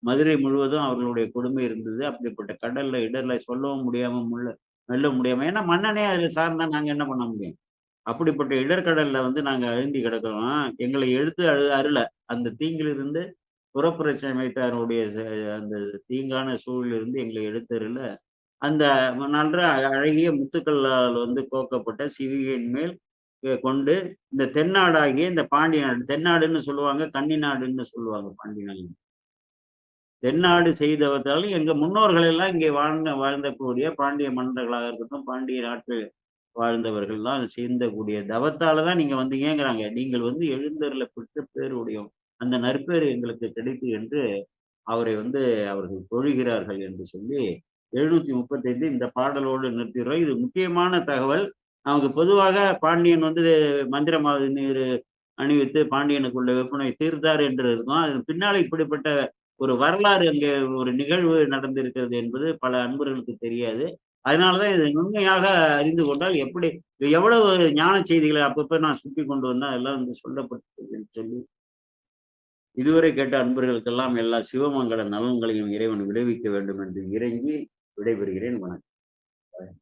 மதுரை முழுவதும் அவர்களுடைய கொடுமை இருந்தது. அப்படிப்பட்ட கடல்ல இடர்ல சொல்லவும் முடியாம வெல்ல முடியாம, ஏன்னா மன்னனே அதுல சார்ந்தா நாங்க என்ன பண்ண முடியும். அப்படிப்பட்ட இடர்கடல்ல வந்து நாங்க அழுந்தி கிடக்கிறோம். எங்களை எடுத்து அருள அந்த தீங்கிலிருந்து புறப்புரட்சி அமைத்தாருடைய அந்த தீங்கான சூழலிலிருந்து எங்களை எடுத்தருள அந்த நல்ல அழகிய முத்துக்கல்லால் வந்து கோக்கப்பட்ட சிவிகையின் மேல் கொண்டு இந்த தென்னாடாகிய இந்த பாண்டிய நாடு, தென்னாடுன்னு சொல்லுவாங்க, கன்னி நாடுன்னு சொல்லுவாங்க பாண்டிய நாடு. தென்னாடு செய்தவற்றாலும் எங்க முன்னோர்கள் எல்லாம் இங்கே வாழ்ந்தக்கூடிய பாண்டிய மன்னர்களாக இருக்கட்டும், பாண்டிய நாட்டில் வாழ்ந்தவர்கள் தான் சேர்ந்தக்கூடிய தவத்தால தான் நீங்க வந்தீங்கிறாங்க. நீங்கள் வந்து எழுந்தருள பெற்ற பேருடையும் அந்த நற்பேறு எங்களுக்கு கிடைத்து என்று அவரை வந்து அவர்கள் தொழுகிறார்கள் என்று சொல்லி 735 இந்த பாடலோடு நிறுத்துகிறோம். இது முக்கியமான தகவல். நமக்கு பொதுவாக பாண்டியன் வந்து மந்திரமாவது நீர் அணிவித்து பாண்டியனுக்குள்ள வெப்பனை தீர்த்தார் என்று இருக்கும். அது பின்னால இப்படிப்பட்ட ஒரு வரலாறு அங்கே ஒரு நிகழ்வு நடந்திருக்கிறது என்பது பல அன்பர்களுக்கு தெரியாது. அதனாலதான் இதை நுண்மையாக அறிந்து கொண்டால் எப்படி எவ்வளவு ஞான செய்திகளை அப்பப்ப நான் சுட்டி கொண்டு வந்தா அதெல்லாம் வந்து சொல்லப்பட்டிருக்குன்னு சொல்லி இதுவரை கேட்ட அன்பர்களுக்கெல்லாம் எல்லா சிவமங்கல நலன்களையும் இறைவன் விளைவிக்க வேண்டும் என்று இறங்கி விடைபெறுகிறேன். வணக்கம்.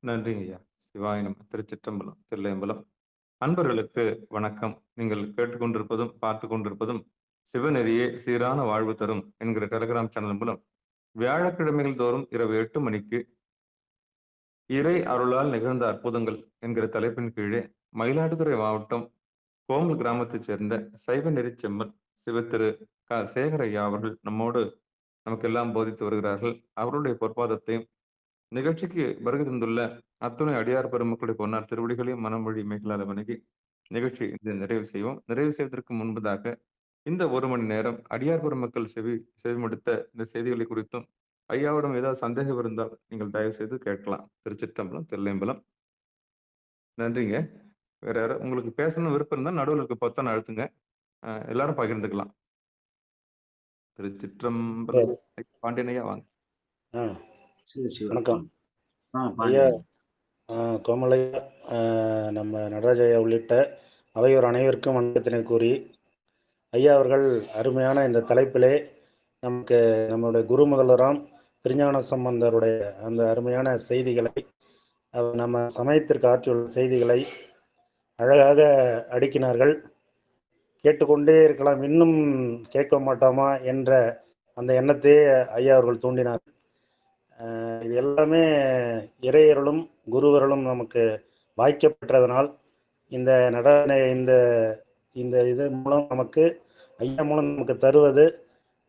நன்றிங்க ஐயா. சிவாயினம். திருச்சிற்றம்பலம், தில்லையம்பலம். அன்பர்களுக்கு வணக்கம். நீங்கள் கேட்டுக்கொண்டிருப்பதும் பார்த்து கொண்டிருப்பதும் சிவநெறியே சீரான வாழ்வு தரும் என்கிற டெலிகிராம் சேனல் மூலம் வியாழக்கிழமைகள் தோறும் இரவு 8 மணிக்கு இறை அருளால் நிகழ்ந்த அற்புதங்கள் என்கிற தலைப்பின் கீழே மயிலாடுதுறை மாவட்டம் கோமல் கிராமத்தைச் சேர்ந்த சைவ நெறி செம்மல் சிவத்திரு சேகர் ஐயா அவர்கள் நம்மோடு நமக்கெல்லாம் போதித்து வருகிறார்கள். அவருடைய பொற்பாதத்தையும் நிகழ்ச்சிக்கு வருகை தந்துள்ள அத்துணை அடியார் பெருமக்களுடைய பொன்னார் திருவடிகளையும் மனமொழி மேகலால வணங்கி நிகழ்ச்சி நிறைவு செய்வோம். நிறைவு செய்வதற்கு முன்பதாக இந்த 1 மணி நேரம் அடியார் பெருமக்கள் செவிமடுத்த இந்த செய்திகளை குறித்தும் ஐயாவிடம் ஏதாவது சந்தேகம் இருந்தால் நீங்கள் தயவு செய்து கேட்கலாம். திருச்சிற்றம்பலம், தில்லையம்பலம். நன்றிங்க. வேற யாரும் உங்களுக்கு பேசணும் விருப்பம் இருந்தால் நடுவில் இருக்க பொத்தான அழுத்துங்க. எல்லாரும் பகிர்ந்துக்கலாம். திருச்சிற்றம்பலம். பாண்டியன் ஐயா வாங்க. வணக்கம் ஐயா. கோமலையா, நம்ம நடராஜையா உள்ளிட்ட அவையோர் அனைவருக்கும் வணக்கத்தினை கூறி, ஐயா அவர்கள் அருமையான இந்த தலைப்பிலே நமக்கு நம்முடைய குரு முதல்வராம் திருஞான சம்பந்தருடைய அந்த அருமையான செய்திகளை, நம்ம சமயத்திற்கு ஆற்றியுள்ள செய்திகளை அழகாக அடுக்கினார்கள். கேட்டுக்கொண்டே இருக்கலாம், இன்னும் கேட்க மாட்டோமா என்ற அந்த எண்ணத்தையே ஐயா அவர்கள் தூண்டினார். இது எல்லாமே இறையருளும் குருவருளும் நமக்கு வாய்க்கப்பெற்றதனால் இந்த இந்த இது மூலம் நமக்கு ஐயா மூலம் நமக்கு தருவது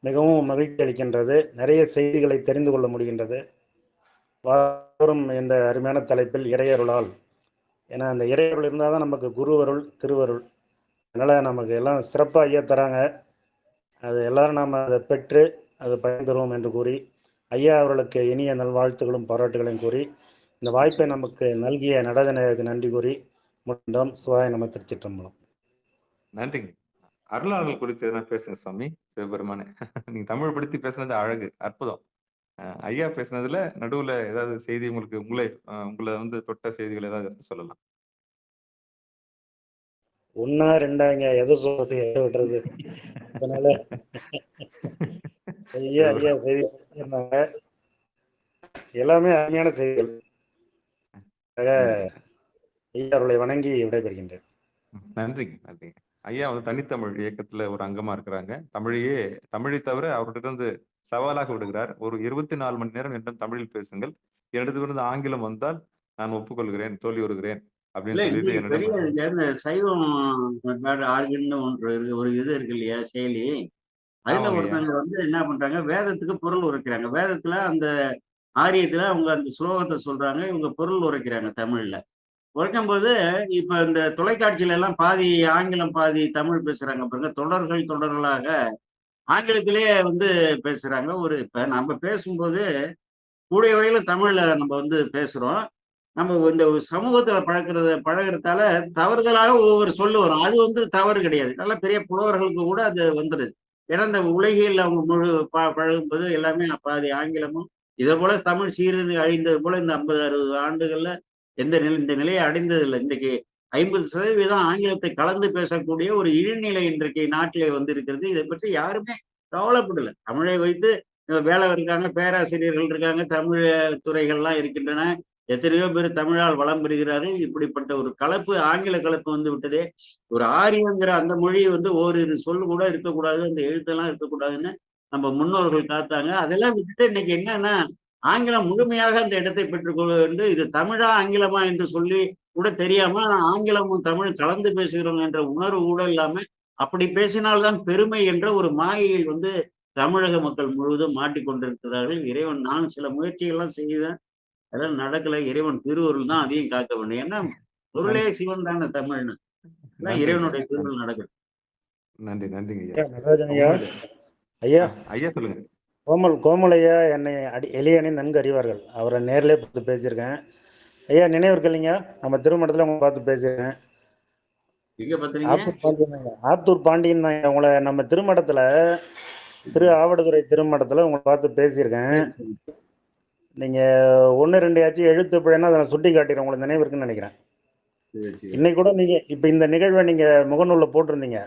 மிகவும் மகிழ்ச்சி அளிக்கின்றது. நிறைய செய்திகளை தெரிந்து கொள்ள முடிகின்றது. வரும் இந்த அருமையான தலைப்பில் இறையருளால். ஏன்னா அந்த இறையருள் இருந்தால் தான் நமக்கு குருவருள் திருவருள். அதனால் நமக்கு எல்லாம் சிறப்பாக ஐயா தராங்க. அது எல்லாரும் நாம் அதை பெற்று அதை பயன்பெறுவோம் என்று கூறி ஐயா அவர்களுக்கு இனிய நல்வாழ்த்துகளும் பாராட்டுகளையும் கூறி இந்த வாய்ப்பை நமக்கு நல்கிய நடனக்கு நன்றி கூறி முடிந்தோம். சுவாய நம திருச்சிற்றம்பலம். நன்றிங்க. அருளாளர்கள் குறித்து எதனா பேசுங்க சுவாமி சிவபெருமானே. நீங்க தமிழ் படுத்தி பேசுனது அழகு, அற்புதம். ஐயா பேசுனதுல நடுவுல ஏதாவது செய்தி உங்களுக்கு உங்களை வந்து தொட்ட செய்திகள் ஏதாவது எடுத்து சொல்லலாம். ஒன்னா ரெண்டாங்க எதை சொல்றது எதை விடுறது. அதனால ஐயா ஐயா செய்தி இருந்தாங்க. எல்லாமே அருமையான செய்திகள். ஐயா அவர்களை வணங்கி விடைபெறுகின்றேன். நன்றிங்க நன்றிங்க. ஐயா வந்து தனித்தமிழ் இயக்கத்துல ஒரு அங்கமா இருக்கிறாங்க. தமிழை தவிர அவர்கிட்ட இருந்து சவாலாக விடுகிறார். ஒரு 24 மணி நேரம் என்னிடம் தமிழில் பேசுங்கள், என்னிடத்திலிருந்து ஆங்கிலம் வந்தால் நான் ஒப்புக்கொள்கிறேன், தோல்வி வருகிறேன் அப்படின்னு சொல்லிட்டு இன்னைக்கு பெரிய என்னிடம் இந்த சைவம் ஆர்கின்னு ஒரு இது இருக்கு இல்லையா செயலி. அதுல ஆமாங்க ஐயா. ஒருத்தவங்க வந்து என்ன பண்றாங்க, வேதத்துக்கு பொருள் உரைக்கிறாங்க. வேதத்துல அந்த ஆரியத்துல அவங்க அந்த ஸ்லோகத்தை சொல்றாங்க, இவங்க பொருள் உரைக்கிறாங்க தமிழ்ல. உரைக்கும்போது இப்ப இந்த தொலைக்காட்சியில எல்லாம் பாதி ஆங்கிலம் பாதி தமிழ் பேசுறாங்க பாருங்க. தொடர்களாக ஆங்கிலத்திலேயே வந்து பேசுறாங்க. இப்ப நம்ம பேசும்போது கூடிய வரையில தமிழ்ல நம்ம வந்து பேசுறோம். நம்ம இந்த ஒரு சமூகத்துல பழகுறதால தவறுதலாக ஒவ்வொரு சொல்லு வரும். அது வந்து தவறு கிடையாது. நல்ல பெரிய புலவர்களுக்கு கூட அது வந்துடுது. ஏன்னா இந்த உலகில் அவங்க முழு பழகும்போது எல்லாமே பாதி ஆங்கிலமும் இதே போல தமிழ் சீரழிந்து அழிந்தது போல இந்த 50, 60 ஆண்டுகள்ல இந்த நிலையை அடைந்தது இல்லை. இன்றைக்கு 50% ஆங்கிலத்தை கலந்து பேசக்கூடிய ஒரு இழிநிலை இன்றைக்கு நாட்டிலே வந்து இருக்கிறது. இதை பற்றி யாருமே கவலைப்படல. தமிழை வைத்து வேலை இருக்காங்க, பேராசிரியர்கள் இருக்காங்க, தமிழ் துறைகள்லாம் இருக்கின்றன. எத்தனையோ பேர் தமிழால் வளம் பெறுகிறார்கள். இப்படிப்பட்ட ஒரு கலப்பு, ஆங்கில கலப்பு வந்து விட்டதே. ஒரு ஆரியங்கிற அந்த மொழி வந்து ஓரிரு சொல் கூட இருக்கக்கூடாது, அந்த எழுத்தெல்லாம் இருக்கக்கூடாதுன்னு நம்ம முன்னோர்கள் காத்தாங்க. அதெல்லாம் விட்டுட்டு இன்னைக்கு என்னன்னா ஆங்கிலம் முழுமையாக அந்த இடத்தை பெற்றுக்கொண்டு இது தமிழா ஆங்கிலமா என்று சொல்லி கூட தெரியாம ஆங்கிலமும் தமிழ் கலந்து பேசுகிறோம் என்ற உணர்வு கூட இல்லாம அப்படி பேசினால்தான் பெருமை என்ற ஒரு மாயையில் வந்து தமிழக மக்கள் முழுவதும் மாட்டிக்கொண்டிருக்கிறார்கள். இறைவன் நான் சில முயற்சிகள்லாம் செய்வேன், அதெல்லாம் நடக்கல. இறைவன் திருவருள் தான் அதையும் காக்க வேண்டும். ஏன்னா பொருளே சிவன் தானே தமிழ்னு. இறைவனுடைய திருவருள் நடக்குது. நன்றி நன்றிங்க ஐயா. ஐயா நடராஜன் ஐயா. ஐயா ஐயா சொல்லுங்க. கோமலையா என்னை எளியனை நன்கு அறிவார்கள். அவரை நேரிலே பார்த்து பேசியிருக்கேன். ஐயா நினைவு இருக்கு இல்லைங்க, நம்ம திருமணத்தில் உங்களை பார்த்து பேசியிருக்கேன். ஆத்தூர் பாண்டியன் தான் உங்களை நம்ம திருமணத்தில் ஆவடுதுறை திருமணத்தில் உங்களை பார்த்து பேசியிருக்கேன். நீங்கள் 1, 2 ஆச்சு எழுத்து பிழைன்னா அதை நான் சுட்டி காட்டிடுறேன். உங்களுக்கு நினைவு இருக்குன்னு நினைக்கிறேன். இன்னைக்கு கூட நீங்கள் இப்போ இந்த நிகழ்வை நீங்கள் முகநூலில் போட்டிருந்தீங்க.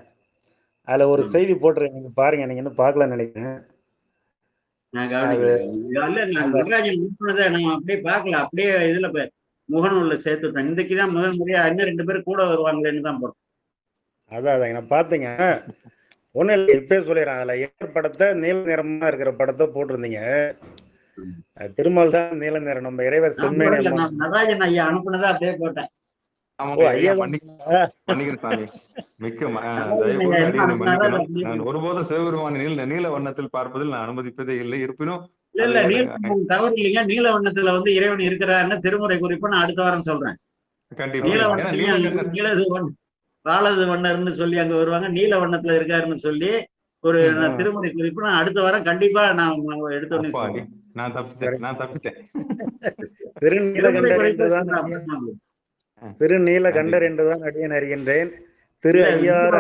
அதில் ஒரு செய்தி போட்டிருக்கீங்க, நீங்கள் பாருங்கள். நீங்கள் இன்னும் பார்க்கலன்னு நினைக்கிறேன். அப்படியே பார்க்கல, அப்படியே இதுல முகநூல்ல சேர்த்துட்டேன். இன்றைக்குதான் முதல் முறையா இன்னும் 2 பேர் கூட வருவாங்களேன்னு தான் போட்டேன். அதான் நான் பார்த்தீங்க. ஒன்றும் இல்லை, இப்பயே சொல்லிடுறேன். அதில் ஏற்படத்தை நீல நிறமா இருக்கிற படத்தை போட்டிருந்தீங்க. திருமால் தான் நீல நிறம். நம்ம இறைவர் செம்மை நடராஜன் ஐயா அனுப்புனதா அப்படியே போட்டேன். ஒருபோதும் சிவபெருமான நீல வண்ணத்தில் பார்ப்பதில் நான் அனுமதிப்பதே இல்லை. இருப்பினும் இல்ல தவறு இல்லைங்க. நீல வண்ணத்துல வந்து இறைவன் இருக்கிறாருன்னு திருமுறை குறிப்பா நான் அடுத்த வாரம் சொல்றேன். பாலது வண்ணர்னு சொல்லி அங்க வருவாங்க, நீல வண்ணத்துல இருக்காருன்னு சொல்லி ஒரு திருமுறை குறிப்பு நான் அடுத்த வாரம் கண்டிப்பா நான் எடுத்து திருநீல கண்டர் என்றுதான் அடியேன் அறிகின்றேன். திரு ஐயாறு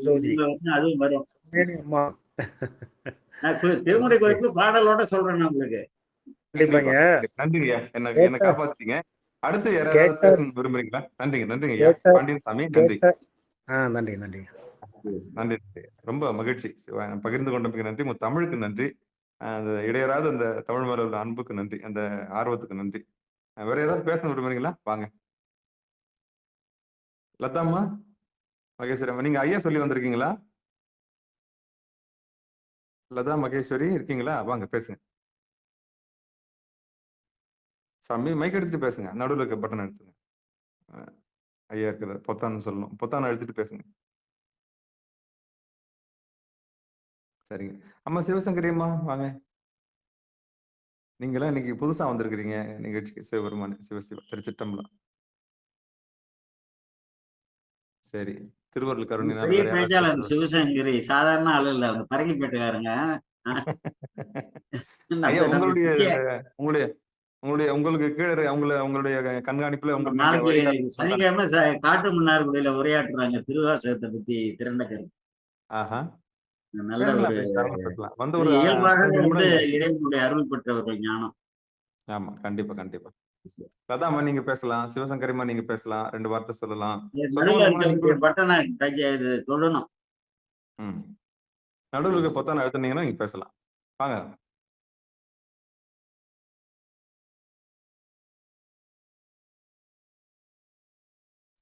சோதி அதுவும் வரும். திருமுறை குறிப்பு பாடலோட சொல்றேன் நான் உங்களுக்கு. கண்டிப்பாங்க. நன்றிங்க, என்ன காப்பாத்தீங்க. அடுத்து யாராவது பேச விரும்புறீங்களா? நன்றிங்க ஐயா. பாண்டியன் சாமி நன்றி. நன்றி நன்றி நன்றி. ரொம்ப மகிழ்ச்சி பகிர்ந்து கொண்டமைக்கு நன்றி. உங்க தமிழுக்கு நன்றி. அந்த இடையராத அந்த தமிழ் மேல உள்ள அன்புக்கு நன்றி, அந்த ஆர்வத்துக்கு நன்றி. வேற ஏதாவது பேச விரும்புறீங்களா? வாங்க. லதாம்மா, மகேஸ்வரி, நீங்க ஐயா சொல்லி வந்திருக்கீங்களா? லதா மகேஸ்வரி இருக்கீங்களா? வாங்க பேசுங்க. சாமி மைக் எடுத்துட்டு பேசுங்க. நடுவில் இருக்க பட்டன் எடுத்துங்க. ஐயா இருக்கிற பொத்தான்னு சொல்லணும். பொத்தானை எடுத்துட்டு பேசுங்க. சரிங்க. அம்மா சிவசங்கரி அம்மா வாங்க. நீங்களாம் இன்னைக்கு புதுசா வந்திருக்கிறீங்க நிகழ்ச்சிக்கு. சிவபெருமான் சிவசிவ திருச்சிற்றம்பலம். சரி. திருவருள் கருணையினால் பெரிய வேற யாராவது பேச்சாளர் பேசுறது? சிவசங்கரி சாதாரண ஆளு இல்ல, அவங்க பரங்கிப்பேட்டுக்காரங்க. ஐயா, நம்ம நம்ம உங்களுடைய சிச்சிய உங்களுடைய உங்களுடைய உங்களுக்கு கீழே உங்களுடைய கண்காணிப்புல உங்களுக்கு நீங்க நாளைக்கு வழிகாட்டுறதுனால. சனிக்கிழமை காட்டு மன்னார்குடியில உரையாற்றுறாங்க திருவாசகத்தை பத்தி திரண்ட கருத்து. ஆஹா. நல்ல பேசலாம், ஒரு தாராளமா பேசலாம். வந்து ஒரு இயல்பாகவே 5 வந்து நிமிடங்கள். இறைவனுடைய அருள் பெற்றவர்கள் ஞானம். ஆமா, கண்டிப்பா, கண்டிப்பா. லதாம்மா நீங்க பேசலாம். சிவசங்கரிம்மா நீங்க பேசலாம். 2 வார்த்தை சொல்லலாம். நடுவில் சொல்லும்போது முன்னாடி இருக்கக்கூடிய பட்டனை இது தொடணும். ம். நடுவுல இருக்க பொத்தானை அழுத்துனீங்கன்னா நீங்க பேசலாம். வாங்க.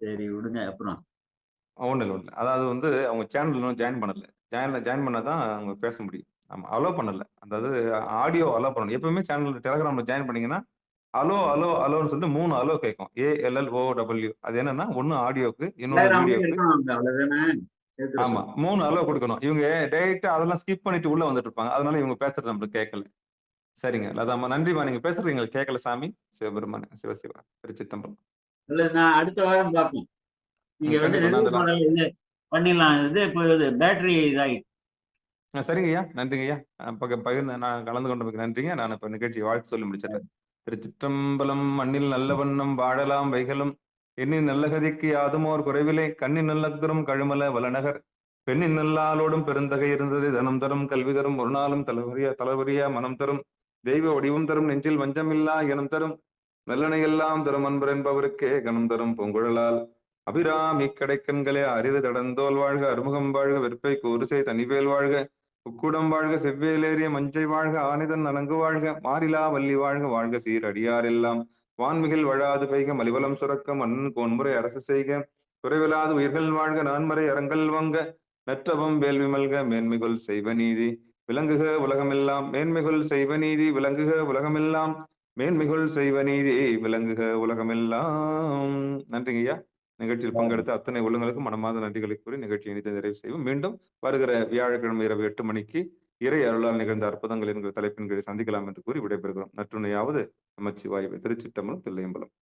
சரி விடுங்க. அப்புறம் ஒண்ணும் இல்ல. அதாவது வந்து அவங்க சேனல் இன்னும் ஜாயின் பண்ணல. ஜாயின் பண்ணா தான் அவங்க பேச முடியும். ஆமா. அலோ பண்ணல. அதாவது ஆடியோ அலோ பண்ணணும். எப்பவுமே சேனல் டெலகிராம்ல ஜாயின் பண்ணீங்கன்னா, அலோ, அலோ, அலோன்னு சொல்லிட்டு 3 அலோ கேட்கும். ALLOW. அது என்னன்னா, ஒண்ணு ஆடியோக்கு, இன்னொன்னு டெலகிராம்லயும் வீடியோக்கு. இருக்கணும், அவ்வளவுதானே. சேர்த்துட ஆமா. சொல்லு. 3 அலோ குடுக்கணும். இவங்க டைரக்ட்டா அதெல்லாம் ஸ்கிப் பண்ணிட்டு உள்ள வந்துட்டு இருப்பாங்க. அதனால இவங்க பேசுறது நம்மளுக்கு கேட்கல. சரிங்க. லதாம்மா நன்றிம்மா. நீங்க பேசுறது எங்களுக்கு கேட்கல சாமி. சிவபெருமானே சிவசிவா. திருச்சிற்றம்பலம். அல்லது நான் அடுத்த வாரம் பார்ப்போம். நீங்க வந்து கண்டிப்பா. நான் நினைவு அதெல்லாம் பாடல் இது பண்ணிடலாம். இது இப்போ இது பேட்டரி இதாயிட்டு. சரிங்கய்யா. நன்றிங்கய்யா. பகிர்ந்து நான் கலந்து கொண்டமைக்கு நன்றிங்க. நான் இப்ப நிகழ்ச்சியை வாழ்த்து சொல்லி முடிச்சிடுறேன். திருச்சிற்றம்பலம். மண்ணில் நல்ல வண்ணம் வாழலாம் வைகளும், எண்ணின் நல்ல கதிக்கு யாதுமோர் குறைவிலே, கண்ணின் நல்லதும் கழுமல வளநகர், பெண்ணின் நல்லாளோடும் பெருந்தகை இருந்தது தனம் தரும் கல்வி தரும் ஒரு நாளும் தலைவரியா மனம் தரும் தெய்வ வடிவம் தரும் நெஞ்சில் வஞ்சமில்லா இனம் தரும் நல்லனை எல்லாம் தரும் அன்பர் என்பவருக்கே கணம் தரும் பூங்குழலால் அபிராமி கடைக்கண்களே அரிது தடந்தோல் வாழ்க, அறுமுகம் வாழ்க, வெற்பை கூறுசை தனிவேல் வாழ்க, உக்குடம் வாழ்க, செவ்வேலேறிய மஞ்சை வாழ்க, ஆனிதன் அணங்கு வாழ்க, மாறிலா வள்ளி வாழ்க, வாழ்க சீர் அடியார் எல்லாம் வான்மிகில் வழாது பெய்க, மலிவலம் சுரக்க மன்னன் கோன்முறை அரசு செய்க, குறைவிலாது உயிர்கள் வாழ்க, நான்மறை அறங்கள் வங்க, நற்றவம் வேள்வி மல்க, மேன்மைகள் செய்வ நீதி விளங்குக உலகமெல்லாம், மேன்மைகள் செய்வ நீதி விளங்குக உலகமெல்லாம், மேன்மைகள் செய்வ நீதி விளங்குக உலகமெல்லாம். நன்றிங்க ஐயா. நிகழ்ச்சியில் பங்கெடுத்த அத்தனை உள்ளங்களுக்கும் மனமார்ந்த நன்றிகளை கூறி நிகழ்ச்சியை இனிதே நிறைவு செய்வோம். மீண்டும் வருகிற வியாழக்கிழமை இரவு 8 மணிக்கு இறை அருளால் நிகழ்ந்த அற்புதங்கள் என்கிற தலைப்பின் கீழ் சந்திக்கலாம் என்று கூறி விடைபெறுகிறோம். நற்றுணையாவது நமச்சிவாயவே. திருச்சிற்றம்பலம், தில்லையம்பலம்.